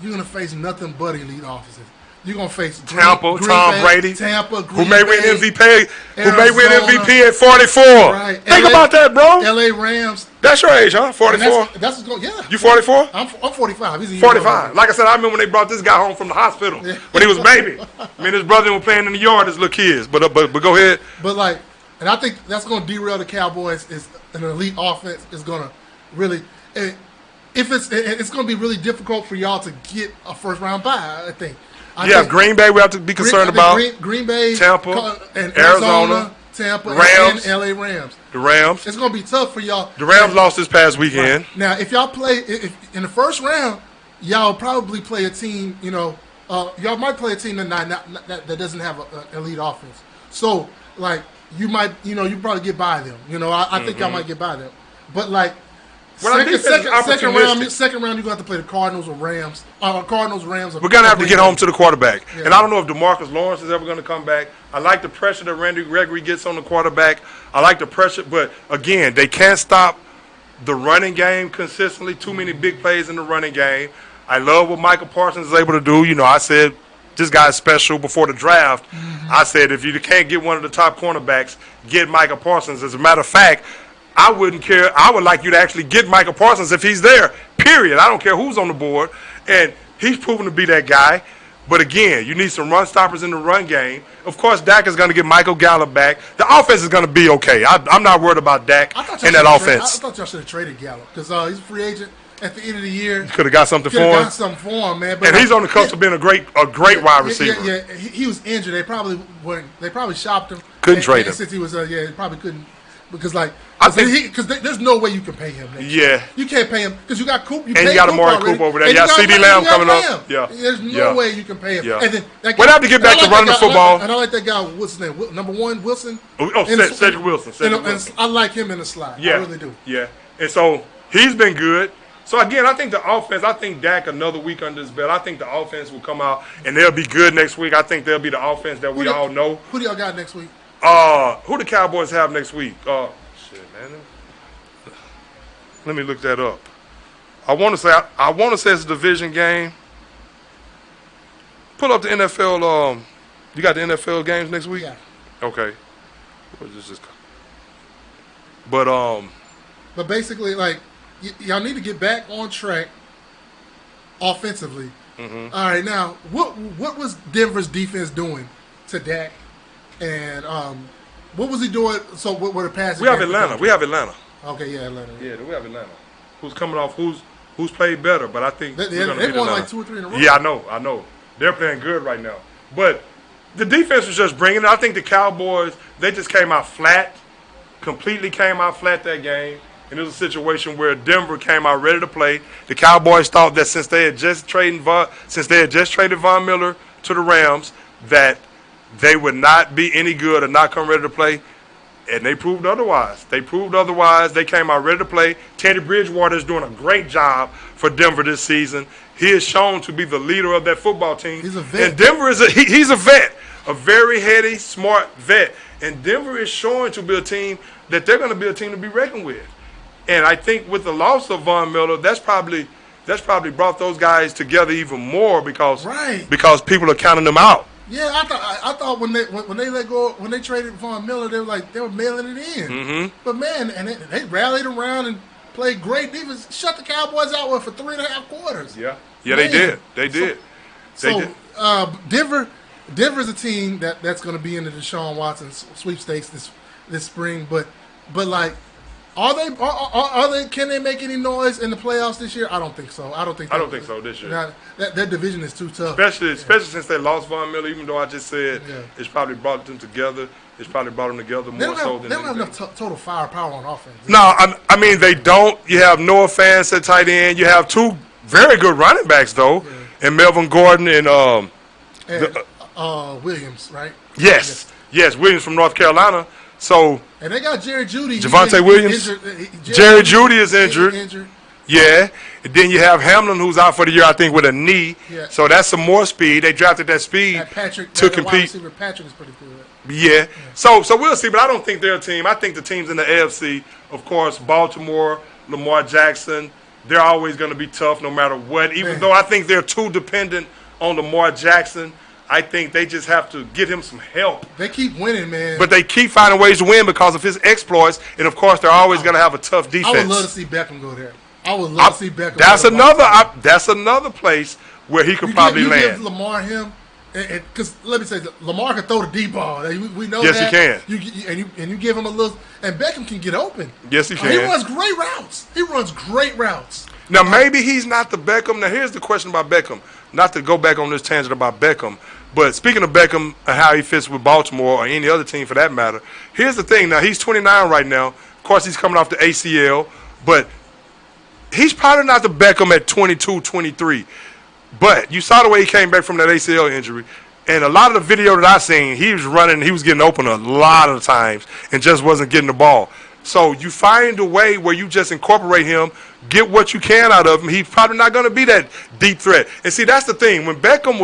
you're gonna face nothing but elite offenses. You're gonna face Tampa, Green Tom Bay, Brady, Tampa, who may win MVP, Arizona, who may win MVP at 44. Right. Think about that, bro. LA Rams. That's your age, huh? 44. That's what's going. Yeah. You 44? I'm 45. He's a year 45. older. Like I said, I remember when they brought this guy home from the hospital when he was a baby. Me and his brother were playing in the yard as little kids. But go ahead. But and I think that's going to derail the Cowboys. Is an elite offense is going to really. It's going to be really difficult for y'all to get a first round bye. I think. Green Bay we have to be concerned about. Green Bay, Tampa, and Arizona, Tampa, Rams, and LA Rams. The Rams. It's going to be tough for y'all. The Rams lost this past weekend. Right. Now, if y'all play if in the first round, y'all probably play a team. Y'all might play a team that doesn't have an elite offense. So, you might, you probably get by them. I think y'all might get by them. But second round, you're gonna have to play the Cardinals or Rams. Cardinals, Rams. We're gonna have to get home to the quarterback, and I don't know if DeMarcus Lawrence is ever gonna come back. I like the pressure that Randy Gregory gets on the quarterback. I like the pressure, but again, they can't stop the running game consistently. Too many big plays in the running game. I love what Michael Parsons is able to do. I said this guy's special before the draft. I said if you can't get one of the top cornerbacks, get Michael Parsons. As a matter of fact, I wouldn't care. I would like you to actually get Michael Parsons if he's there, period. I don't care who's on the board. And he's proven to be that guy. But again, you need some run stoppers in the run game. Of course, Dak is going to get Michael Gallup back. The offense is going to be okay. I'm not worried about Dak in that offense. I thought y'all should have traded Gallup because he's a free agent at the end of the year. Could have got something for him. Man. But he's on the cusp of being a great wide receiver. Yeah, he was injured. They probably shopped him. Couldn't trade him. Since he was, they probably couldn't. Because there's no way you can pay him. You can't pay him because you got Coop. You got Amari Cooper over there. You got CD Lamb coming up. There's no way you can pay him. Yeah. And then we'll have to get back to running the football. And I like that guy. What's his name? Number 1, Wilson. Cedric Wilson. And I like him in the slide. Yeah. I really do. Yeah. And so he's been good. So again, I think the offense. I think Dak another week under his belt. I think the offense will come out and they'll be good next week. I think they'll be the offense that we all know. Who do y'all got next week? Who the Cowboys have next week? Man. Let me look that up. I want to say it's a division game. Pull up the NFL. You got the NFL games next week? Yeah. Okay. What is this? But basically, y'all need to get back on track offensively. Mm-hmm. All right, now what was Denver's defense doing to Dak, and what was he doing? So what were the passes? We have Atlanta. Okay, yeah, Atlanta. Yeah, we have Atlanta. Who's coming off? Who's played better? But I think they won 2 or 3 in a row. Yeah, I know. They're playing good right now. But the defense was just bringing it. I think the Cowboys, they just came out flat. Completely came out flat that game. And it was a situation where Denver came out ready to play. The Cowboys thought that since they had just traded Von Miller to the Rams, that they would not be any good or not come ready to play. And they proved otherwise. They came out ready to play. Teddy Bridgewater is doing a great job for Denver this season. He is shown to be the leader of that football team. He's a vet. And Denver he's a vet, a very heady, smart vet. And Denver is showing to be a team that they're going to be a team to be reckoned with. And I think with the loss of Von Miller, that's probably brought those guys together even more because people are counting them out. Yeah, I thought when they traded Von Miller, they were mailing it in. Mm-hmm. But man, and they rallied around and played great defense. Shut the Cowboys out for 3.5 quarters. Yeah, they did. They did. Denver's a team that's going to be in the Deshaun Watson sweepstakes this spring. But Are they? Can they make any noise in the playoffs this year? I don't think so. I don't think so this year. Now, that division is too tough. Especially since they lost Von Miller. Even though I just said it's probably brought them together. It's probably brought them together more so than they don't have enough total firepower on offense. No, I mean they don't. You have Noah Fant at tight end. You have two very good running backs though, and Melvin Gordon and Williams, right? Yes, Williams from North Carolina. So and they got Jerry Jeudy. Javonte Williams. Jerry Jeudy is injured. Yeah. And then you have Hamlin, who's out for the year, I think, with a knee. Yeah. So that's some more speed. They drafted that speed to compete. Wide receiver Patrick is pretty good. Yeah. So we'll see. But I don't think they're a team. I think the teams in the AFC, of course, Baltimore, Lamar Jackson, they're always going to be tough no matter what. Even though I think they're too dependent on Lamar Jackson. I think they just have to get him some help. They keep winning, man. But they keep finding ways to win because of his exploits. And, of course, they're always going to have a tough defense. I would love to see Beckham go there. I would love to see Beckham That's another place where he could probably land. You give Lamar him. Because let me say, Lamar can throw the deep ball. We know yes, that. Yes, he can. And you give him a little. And Beckham can get open. Yes, he can. He runs great routes. Now, maybe he's not the Beckham. Now, here's the question about Beckham. Not to go back on this tangent about Beckham. But speaking of Beckham and how he fits with Baltimore or any other team for that matter, here's the thing. Now, he's 29 right now. Of course, he's coming off the ACL. But he's probably not the Beckham at 22, 23. But you saw the way he came back from that ACL injury. And a lot of the video that I seen, he was running, he was getting open a lot of times and just wasn't getting the ball. So you find a way where you just incorporate him, get what you can out of him. He's probably not going to be that deep threat. And see, that's the thing. When Beckham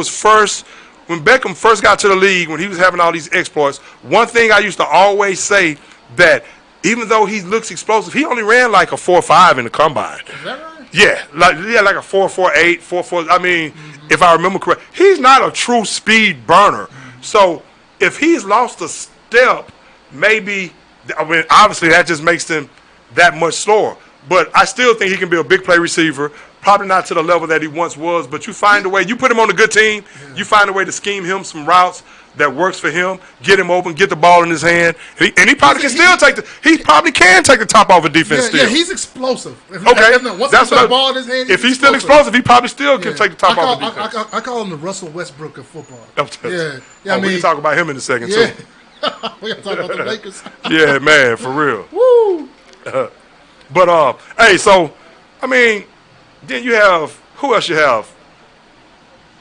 first got to the league, when he was having all these exploits, one thing I used to always say that even though he looks explosive, he only ran like a 4.5 in the combine. Is that right? Yeah, like a 4.48, 4.4. I mean, if I remember correct, he's not a true speed burner. So if he's lost a step, maybe, I mean, obviously that just makes him that much slower. But I still think he can be a big play receiver. Probably not to the level that he once was, but you find a way. You put him on a good team, you find a way to scheme him some routes that works for him, get him open, get the ball in his hand, and he probably can still take the top off a defense still. Yeah, he's explosive. Once that's the ball in his hand, if he's still explosive, he probably still can take the top off a defense. I call him the Russell Westbrook of football. I mean, we can talk about him in a second too. We got to talk about the Lakers. Yeah, man, for real. Woo! But hey, so I mean, then you have who else you have?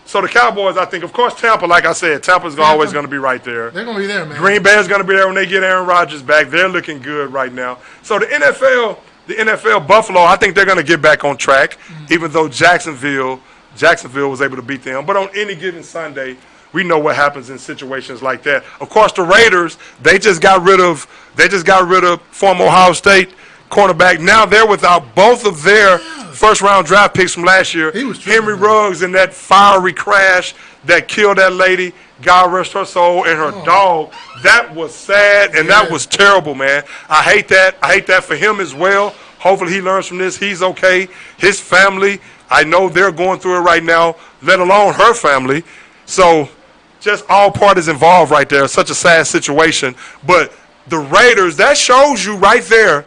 So the Cowboys, I think, of course, Tampa. Like I said, Tampa's always going to be right there. They're going to be there, man. Green Bay is going to be there when they get Aaron Rodgers back. They're looking good right now. So the NFL, Buffalo, I think they're going to get back on track, even though Jacksonville was able to beat them. But on any given Sunday, we know what happens in situations like that. Of course, the Raiders, they just got rid of former Ohio State cornerback. Now they're without both of their first-round draft picks from last year. Henry Ruggs in that fiery crash that killed that lady. God rest her soul, and her dog. That was sad, and that was terrible, man. I hate that. I hate that for him as well. Hopefully he learns from this. He's okay. His family, I know they're going through it right now, let alone her family. So just all parties involved right there. Such a sad situation. But the Raiders, that shows you right there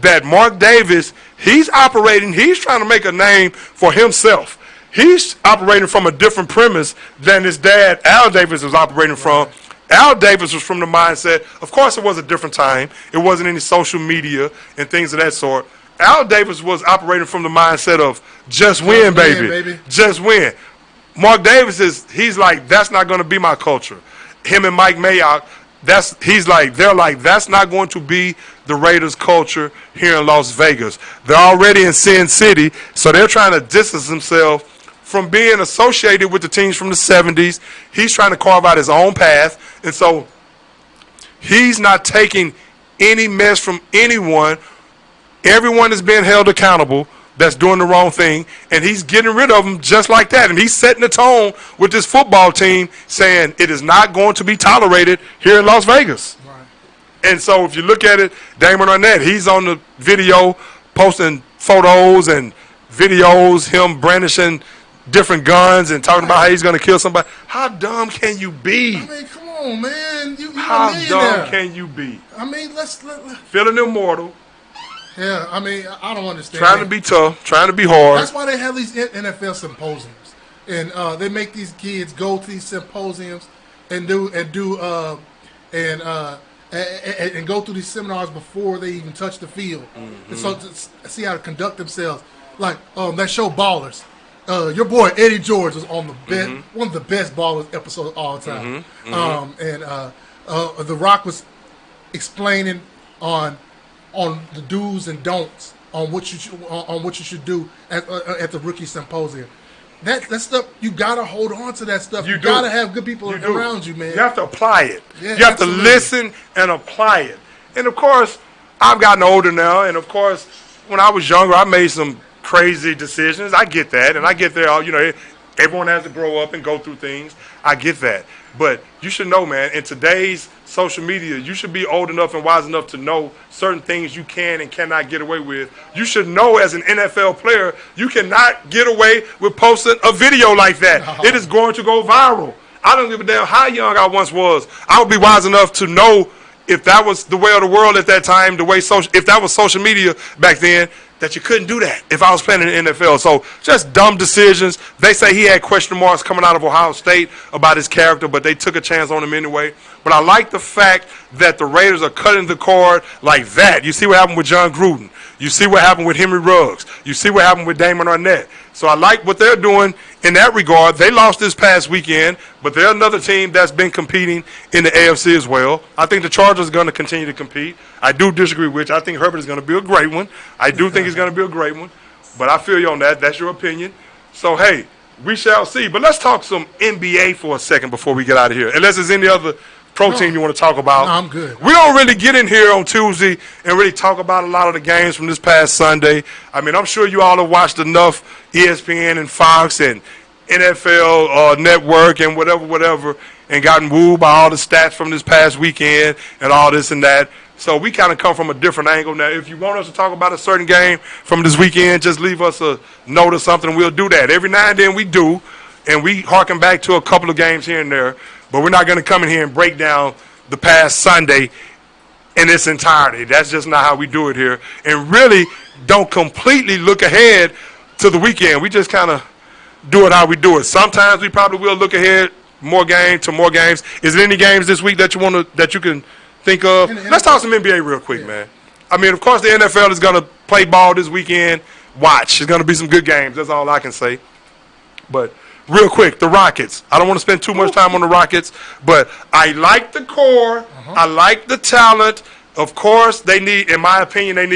that Mark Davis, he's trying to make a name for himself. He's operating from a different premise than his dad, Al Davis, was operating from. Al Davis was from the mindset, of course it was a different time. It wasn't any social media and things of that sort. Al Davis was operating from the mindset of just win, baby. Just win. Mark Davis he's like, that's not going to be my culture. Him and Mike Mayock, they're like, that's not going to be the Raiders culture here in Las Vegas. They're already in Sin City, so they're trying to distance themselves from being associated with the teams from the 70s. He's trying to carve out his own path, and so he's not taking any mess from anyone. Everyone is being held accountable that's doing the wrong thing, and he's getting rid of them just like that. And he's setting the tone with this football team, saying it is not going to be tolerated here in Las Vegas. Right. And so if you look at it, Damon Arnett, he's on the video posting photos and videos, him brandishing different guns and talking about how he's going to kill somebody. How dumb can you be? I mean, come on, man. How dumb can you be? I mean, let's feeling immortal. Yeah, I mean, I don't understand. Trying to be tough, trying to be hard. That's why they have these NFL symposiums, and they make these kids go to these symposiums and go through these seminars before they even touch the field, and so to see how to conduct themselves. Like that show Ballers. Your boy Eddie George was on the best, one of the best Ballers episodes of all time. And The Rock was explaining on the do's and don'ts on what you should do at the rookie symposium. That stuff, you gotta hold on to that stuff. You gotta have good people around you, man. You have to apply it. Yeah, you have to listen and apply it. And of course, I've gotten older now, and of course, when I was younger, I made some crazy decisions. I get that, and I get there. Everyone has to grow up and go through things. I get that. But you should know, man, in today's social media, you should be old enough and wise enough to know certain things you can and cannot get away with. You should know as an NFL player, you cannot get away with posting a video like that. No. It is going to go viral. I don't give a damn how young I once was. I would be wise enough to know if that was the way of the world at that time, if that was social media back then, that you couldn't do that if I was playing in the NFL. So just dumb decisions. They say he had question marks coming out of Ohio State about his character, but they took a chance on him anyway. But I like the fact that the Raiders are cutting the cord like that. You see what happened with John Gruden. You see what happened with Henry Ruggs. You see what happened with Damon Arnett. So I like what they're doing in that regard. They lost this past weekend, but they're another team that's been competing in the AFC as well. I think the Chargers are going to continue to compete. I do disagree with you. I think Herbert is going to be a great one. I do think he's going to be a great one. But I feel you on that. That's your opinion. So, hey, we shall see. But let's talk some NBA for a second before we get out of here. Unless there's any other pro team you want to talk about. No, I'm good. We don't really get in here on Tuesday and really talk about a lot of the games from this past Sunday. I mean, I'm sure you all have watched enough ESPN and Fox and NFL Network and whatever, and gotten wooed by all the stats from this past weekend and all this and that. So we kind of come from a different angle. Now, if you want us to talk about a certain game from this weekend, just leave us a note or something. We'll do that. Every now and then we do, and we harken back to a couple of games here and there. But we're not going to come in here and break down the past Sunday in its entirety. That's just not how we do it here. And really don't completely look ahead to the weekend. We just kind of do it how we do it. Sometimes we probably will look ahead more games. Is there any games this week that you can think of? Let's talk some NBA real quick, man. I mean, of course, the NFL is going to play ball this weekend. Watch. There's going to be some good games. That's all I can say. But real quick, the Rockets. I don't want to spend too much time on the Rockets, but I like the core. I like the talent. Of course, they need, in my opinion, they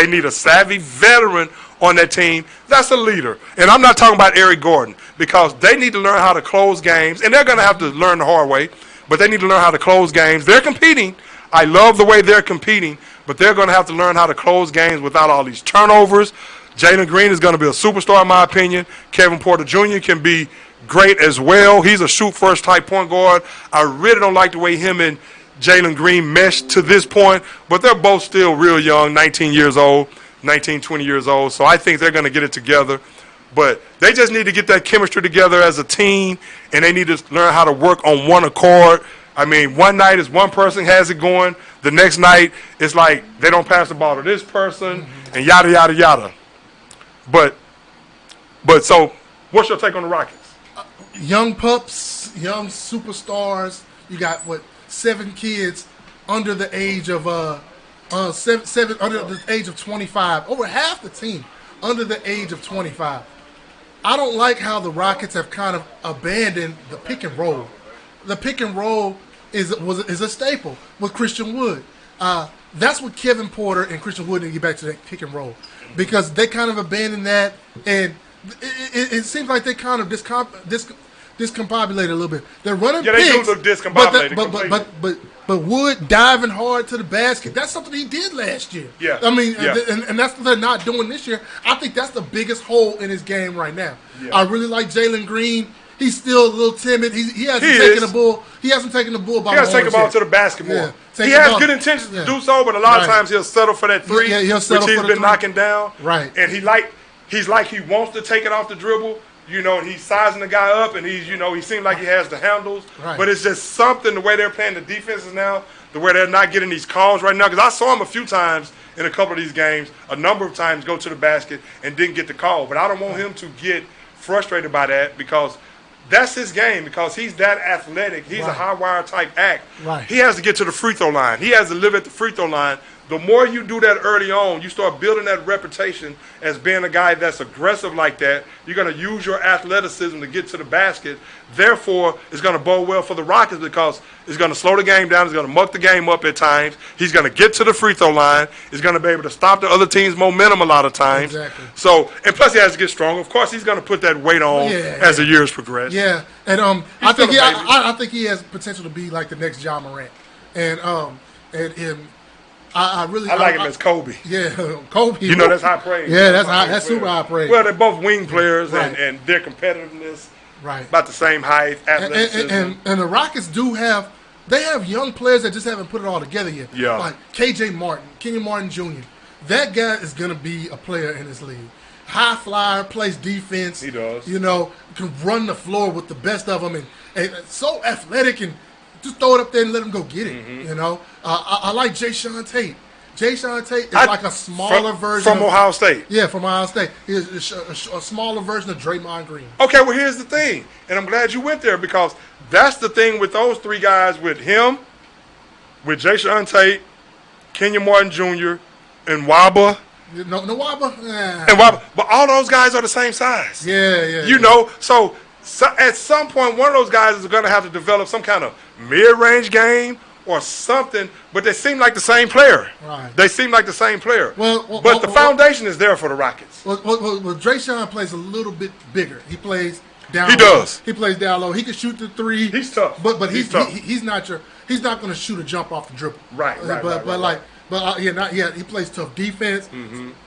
need a savvy veteran on that team. That's a leader. And I'm not talking about Eric Gordon, because they need to learn how to close games, and they're going to have to learn the hard way, but they need to learn how to close games. They're competing. I love the way they're competing, but they're going to have to learn how to close games without all these turnovers. Jalen Green is going to be a superstar, in my opinion. Kevin Porter Jr. can be great as well. He's a shoot-first type point guard. I really don't like the way him and Jalen Green mesh to this point, but they're both still real young, 19, 20 years old. So I think they're going to get it together. But they just need to get that chemistry together as a team, and they need to learn how to work on one accord. I mean, one night is one person has it going. The next night, it's like they don't pass the ball to this person, and yada, yada, yada. But so what's your take on the Rockets? Young pups, young superstars. You got 7 kids under the age of seven under the age of 25. Over half the team under the age of 25. I don't like how the Rockets have kind of abandoned the pick and roll. The pick and roll is a staple with Christian Wood. That's what Kevin Porter and Christian Wood need to get back to, that pick and roll, because they kind of abandoned that, and it seems like they kind of discombobulated a little bit. They're running picks. Yeah, they do look discombobulated. But Wood diving hard to the basket, that's something he did last year. Yeah. I mean, and that's what they're not doing this year. I think that's the biggest hole in his game right now. Yeah. I really like Jalen Green. He's still a little timid. He hasn't taken the bull. He hasn't taken the bull by the horns. He has to take the ball to the basketball. Yeah. He has good intentions to do so, but a lot of times he'll settle for that three, which he's been knocking down. Right. And he's like he wants to take it off the dribble. And he's sizing the guy up, and he seems like he has the handles. Right. But it's just something, the way they're playing the defenses now, the way they're not getting these calls right now. Because I saw him a few times in a couple of these games, a number of times go to the basket and didn't get the call. But I don't want him to get frustrated by that because that's his game, because he's that athletic. He's a high-wire type act. Right. He has to get to the free throw line. He has to live at the free throw line. The more you do that early on, you start building that reputation as being a guy that's aggressive like that. You're going to use your athleticism to get to the basket. Therefore, it's going to bode well for the Rockets because it's going to slow the game down. It's going to muck the game up at times. He's going to get to the free throw line. He's going to be able to stop the other team's momentum a lot of times. Exactly. So, and plus he has to get stronger. Of course, he's going to put that weight on as the years progress. Yeah, and I think he has potential to be like the next John Morant, and I like him as Kobe. Yeah, Kobe. You know, that's high praise. Yeah, that's super high praise. Well, they're both wing players, and their competitiveness about the same height, athleticism. And the Rockets they have young players that just haven't put it all together yet. Yeah. Like K.J. Martin, Kenyon Martin Jr. That guy is going to be a player in this league. High flyer, plays defense. He does. You know, can run the floor with the best of them, and so athletic and just throw it up there and let him go get it. You know, I like Jayshawn Tate. Jayshawn Tate is like a smaller version from Ohio State. Yeah, from Ohio State. He's a smaller version of Draymond Green. Okay, well here's the thing, and I'm glad you went there because that's the thing with those three guys, with him, with Jayshawn Tate, Kenyon Martin Jr., and Waba. No Waba. And Waba, but all those guys are the same size. Yeah. You know, so at some point, one of those guys is going to have to develop some kind of mid-range game or something, but they seem like the same player. Right. They seem like the same player. But the foundation is there for the Rockets. Well, Drayshawn plays a little bit bigger. He plays down. He does. He plays down low. He can shoot the three. He's tough. But he's tough. He's not going to shoot a jump off the dribble. Right. He plays tough defense.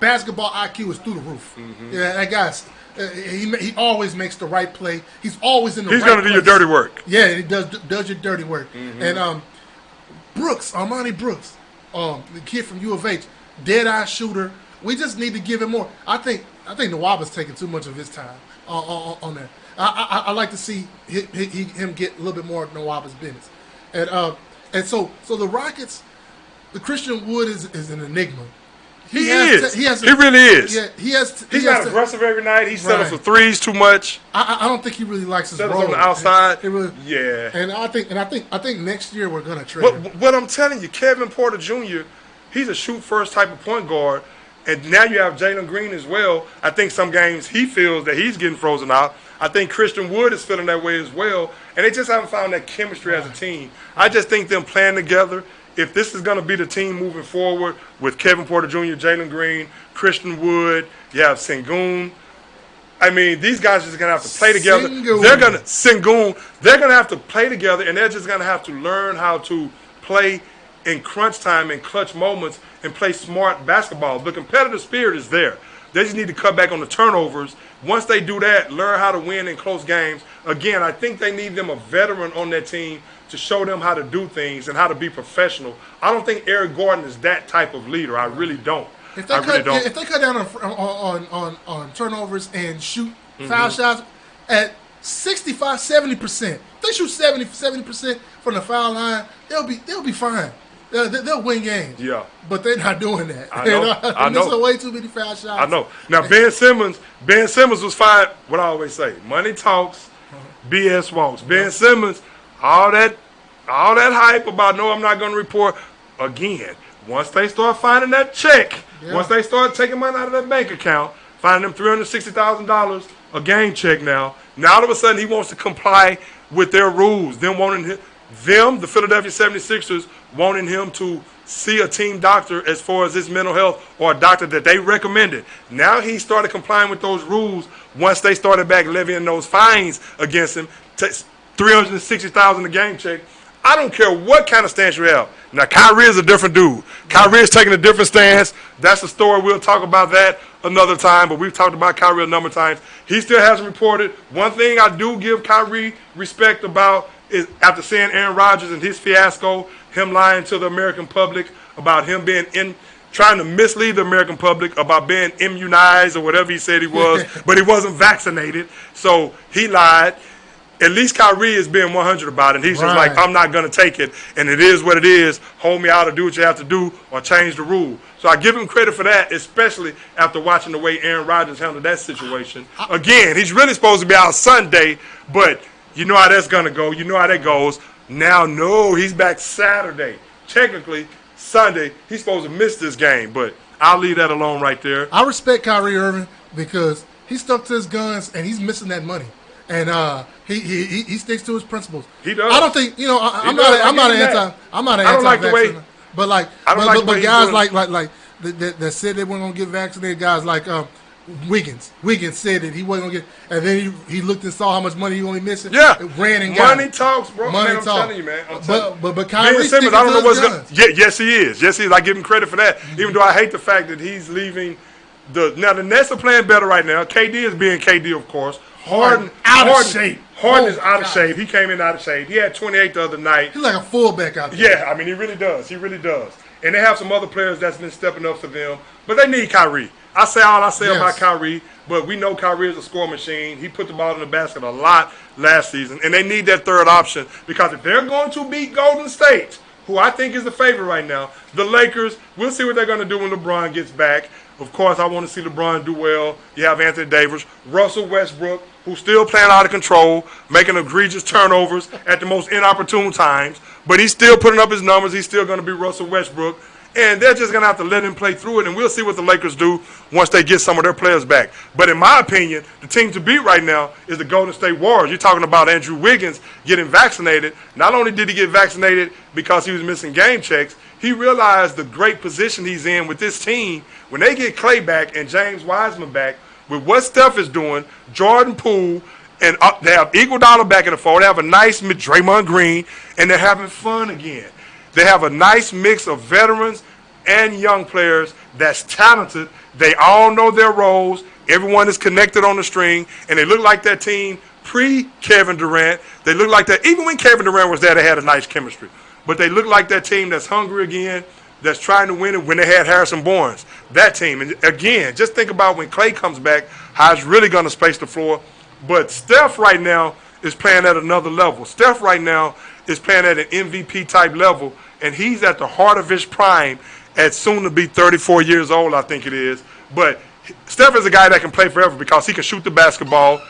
Basketball IQ is through the roof. Yeah, that guy's. He always makes the right play. He's always in the right place. He's going to do your dirty work. Yeah, he does your dirty work. And Armani Brooks, the kid from U of H, dead-eye shooter. We just need to give him more. I think Nwaba's taking too much of his time on that. I like to see him get a little bit more of Nwaba's business. And so the Rockets, the Christian Wood is an enigma. He really is. Yeah, he's not aggressive every night. He settles for threes too much. I don't think he really likes his settles role on the outside. Yeah. And I think next year we're gonna trade him. What I'm telling you, Kevin Porter Jr., he's a shoot first type of point guard, and now you have Jalen Green as well. I think some games he feels that he's getting frozen out. I think Christian Wood is feeling that way as well, and they just haven't found that chemistry as a team. I just think them playing together. If this is going to be the team moving forward with Kevin Porter Jr., Jalen Green, Christian Wood, you have Sengun. I mean, these guys are just going to have to play together. They're going to have to play together, and they're just going to have to learn how to play in crunch time and clutch moments and play smart basketball. The competitive spirit is there. They just need to cut back on the turnovers. Once they do that, learn how to win in close games. Again, I think they need them a veteran on that team to show them how to do things and how to be professional. I don't think Eric Gordon is that type of leader. I really don't. If they cut down on turnovers and shoot foul shots at 65, 70%, they shoot 70% from the foul line, they'll be fine. They'll win games. Yeah. But they're not doing that. I know. There's way too many foul shots. I know. Now, Ben Simmons was fine. What I always say, money talks, BS walks. Ben Simmons, all that hype about, no, I'm not going to report. Again, once they start finding that check, once they start taking money out of that bank account, finding them $360,000 a game check now all of a sudden he wants to comply with their rules. The Philadelphia 76ers, wanting him to see a team doctor as far as his mental health or a doctor that they recommended. Now he started complying with those rules once they started back levying those fines against him. $360,000 a game check. I don't care what kind of stance you have. Now, Kyrie is a different dude. Kyrie is taking a different stance. That's a story. We'll talk about that another time, but we've talked about Kyrie a number of times. He still hasn't reported. One thing I do give Kyrie respect about is after seeing Aaron Rodgers and his fiasco, him lying to the American public about him trying to mislead the American public about being immunized or whatever he said he was, but he wasn't vaccinated, so he lied. at least Kyrie is being 100 about it. He's just like, I'm not going to take it, and it is what it is. Hold me out or do what you have to do or change the rule. So I give him credit for that, especially after watching the way Aaron Rodgers handled that situation. Again, he's really supposed to be out Sunday, but you know how that's going to go. You know how that goes. Now, no, he's back Saturday. Technically, Sunday, he's supposed to miss this game, but I'll leave that alone right there. I respect Kyrie Irving because he stuck to his guns and he's missing that money. And he sticks to his principles. He does. I don't think I'm not an anti-vaccine. But guys like that said they weren't gonna get vaccinated. Guys like Wiggins said that he wasn't gonna get, and then he looked and saw how much money he only missing. Yeah, ran and money got talks, bro. Money I'm telling you, man. But Kyrie Simmons, I don't know what's going. Yeah, yes, he is. Yes, he is. I give him credit for that. Even though I hate the fact that he's leaving. The Nets are playing better right now. KD is being KD, of course. Harden of shape. Harden is out of shape. He came in out of shape. He had 28 the other night. He's like a fullback out there. Yeah, I mean, he really does. He really does. And they have some other players that's been stepping up for them. But they need Kyrie. I say all I say about Kyrie, but we know Kyrie is a score machine. He put the ball in the basket a lot last season. And they need that third option because if they're going to beat Golden State, who I think is the favorite right now, the Lakers, we'll see what they're going to do when LeBron gets back. Of course, I want to see LeBron do well. You have Anthony Davis, Russell Westbrook, who's still playing out of control, making egregious turnovers at the most inopportune times. But he's still putting up his numbers. He's still going to be Russell Westbrook. And they're just going to have to let him play through it, and we'll see what the Lakers do once they get some of their players back. But in my opinion, the team to beat right now is the Golden State Warriors. You're talking about Andrew Wiggins getting vaccinated. Not only did he get vaccinated because he was missing game checks, he realized the great position he's in with this team. When they get Clay back and James Wiseman back, with what Steph is doing, Jordan Poole, and they have Iguodala back in the fold. They have a nice Draymond Green, and they're having fun again. They have a nice mix of veterans and young players that's talented. They all know their roles. Everyone is connected on the string, and they look like that team pre-Kevin Durant. They look like that. Even when Kevin Durant was there, they had a nice chemistry. But they look like that team that's hungry again, that's trying to win it when they had Harrison Barnes. That team. And again, just think about when Clay comes back, how it's really going to space the floor. But Steph right now is playing at another level. Steph right now is playing at an MVP-type level, and he's at the heart of his prime at soon-to-be 34 years old, I think it is. But Steph is a guy that can play forever because he can shoot the basketball.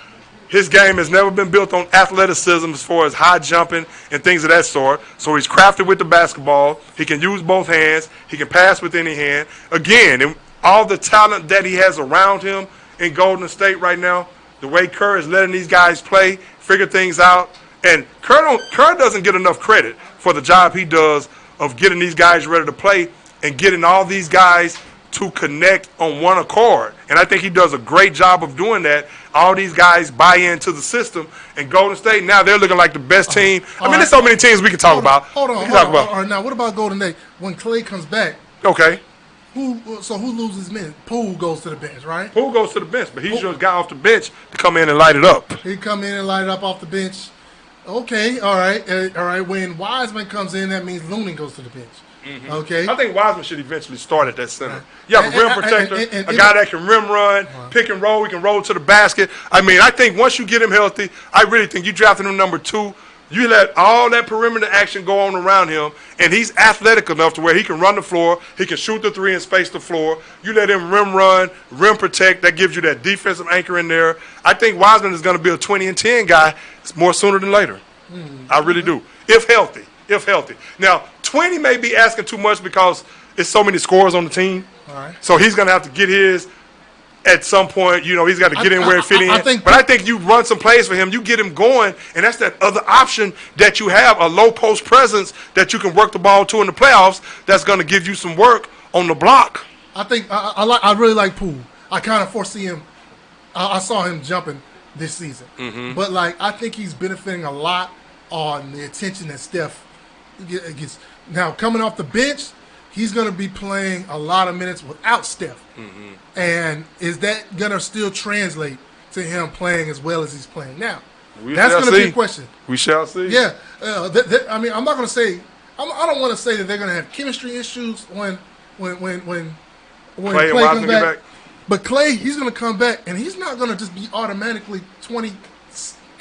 His game has never been built on athleticism as far as high jumping and things of that sort. So he's crafted with the basketball. He can use both hands. He can pass with any hand. Again, and all the talent that he has around him in Golden State right now, the way Kerr is letting these guys play, figure things out. And Kerr doesn't get enough credit for the job he does of getting these guys ready to play and getting all these guys to connect on one accord. And I think he does a great job of doing that. All these guys buy into the system. And Golden State, now they're looking like the best team. I mean, there's so many teams we can talk about. Hold on. All right, now, what about Golden State? When Clay comes back, okay. Who loses minutes? Poole goes to the bench, right? Poole goes to the bench, but he's just got off the bench to come in and light it up. He come in and light it up off the bench. Okay, all right. When Wiseman comes in, that means Looney goes to the bench. Mm-hmm. Okay. I think Wiseman should eventually start at that center. You have a rim protector, a guy that can rim run, pick and roll. He can roll to the basket. I mean, I think once you get him healthy, I really think you drafted him number 2. You let all that perimeter action go on around him, and he's athletic enough to where he can run the floor, he can shoot the 3 and space the floor. You let him rim run, rim protect. That gives you that defensive anchor in there. I think Wiseman is going to be a 20 and 10 guy more sooner than later. I really do, if healthy. Now, 20 may be asking too much because it's so many scores on the team. All right. So he's going to have to get his at some point. You know, he's got to get in where it fit in. But I think you run some plays for him. You get him going, and that's that other option that you have, a low post presence that you can work the ball to in the playoffs that's going to give you some work on the block. I think I really like Poole. I kind of foresee him. I saw him jumping this season. Mm-hmm. But, I think he's benefiting a lot on the attention that Steph gets. Now, coming off the bench, he's going to be playing a lot of minutes without Steph. Mm-hmm. And is that going to still translate to him playing as well as he's playing now? That's going to be a question. We shall see. Yeah. I mean, I'm not going to say – I don't want to say that they're going to have chemistry issues when Clay comes back. But Clay, he's going to come back, and he's not going to just be automatically 28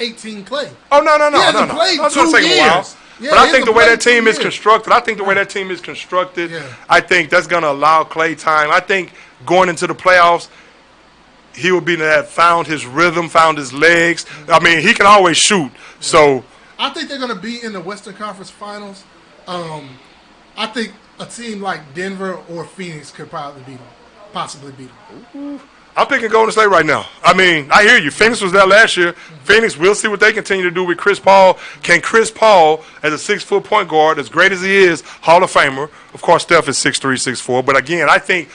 18 Clay. Oh, no. He hasn't played It's going to 2 take a while. years. Yeah, but I think the way that team is constructed, I think that's going to allow Clay time. I think going into the playoffs, he will be that found his rhythm, found his legs. I mean, he can always shoot. Yeah. So I think they're going to be in the Western Conference Finals. I think a team like Denver or Phoenix could possibly beat them. I'm picking Golden State right now. I mean, I hear you. Phoenix was there last year. Phoenix, we'll see what they continue to do with Chris Paul. Can Chris Paul, as a 6-foot point guard, as great as he is, Hall of Famer, of course Steph is 6'3", 6'4", but again, I think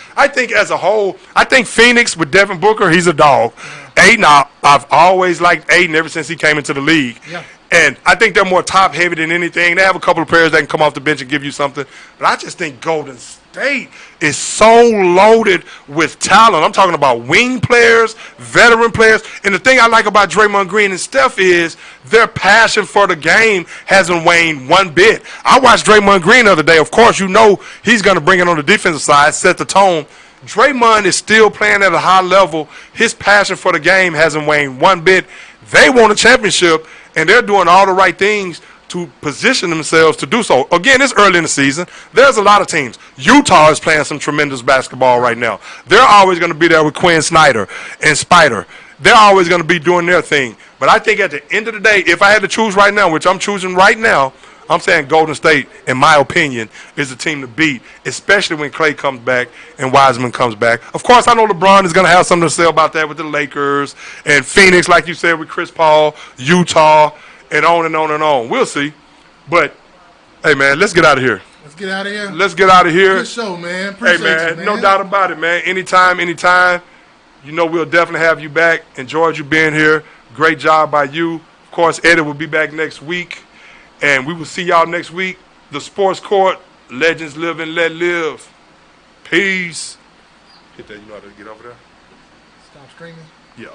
as a whole, I think Phoenix with Devin Booker, he's a dog. Ayton, I've always liked Ayton ever since he came into the league. Yeah. And I think they're more top-heavy than anything. They have a couple of players that can come off the bench and give you something. But I just think Golden State is so loaded with talent. I'm talking about wing players, veteran players. And the thing I like about Draymond Green and Steph is their passion for the game hasn't waned one bit. I watched Draymond Green the other day. Of course, you know he's going to bring it on the defensive side, set the tone. Draymond is still playing at a high level. His passion for the game hasn't waned one bit. They won a championship, and they're doing all the right things to position themselves to do so. Again, it's early in the season. There's a lot of teams. Utah is playing some tremendous basketball right now. They're always going to be there with Quinn Snyder and Spider. They're always going to be doing their thing. But I think at the end of the day, if I had to choose right now, which I'm choosing right now, I'm saying Golden State, in my opinion, is the team to beat, especially when Klay comes back and Wiseman comes back. Of course, I know LeBron is going to have something to say about that with the Lakers and Phoenix, like you said, with Chris Paul, Utah, and on and on and on. We'll see. But, hey, man, let's get out of here. Let's get out of here. Let's get out of here. Good show, man. Appreciate you, man. No doubt about it, man. Anytime. You know we'll definitely have you back. Enjoyed you being here. Great job by you. Of course, Eddie will be back next week. And we will see y'all next week. The Sports Court. Legends live and let live. Peace. Hit that. You know how to get over there? Stop streaming? Yeah.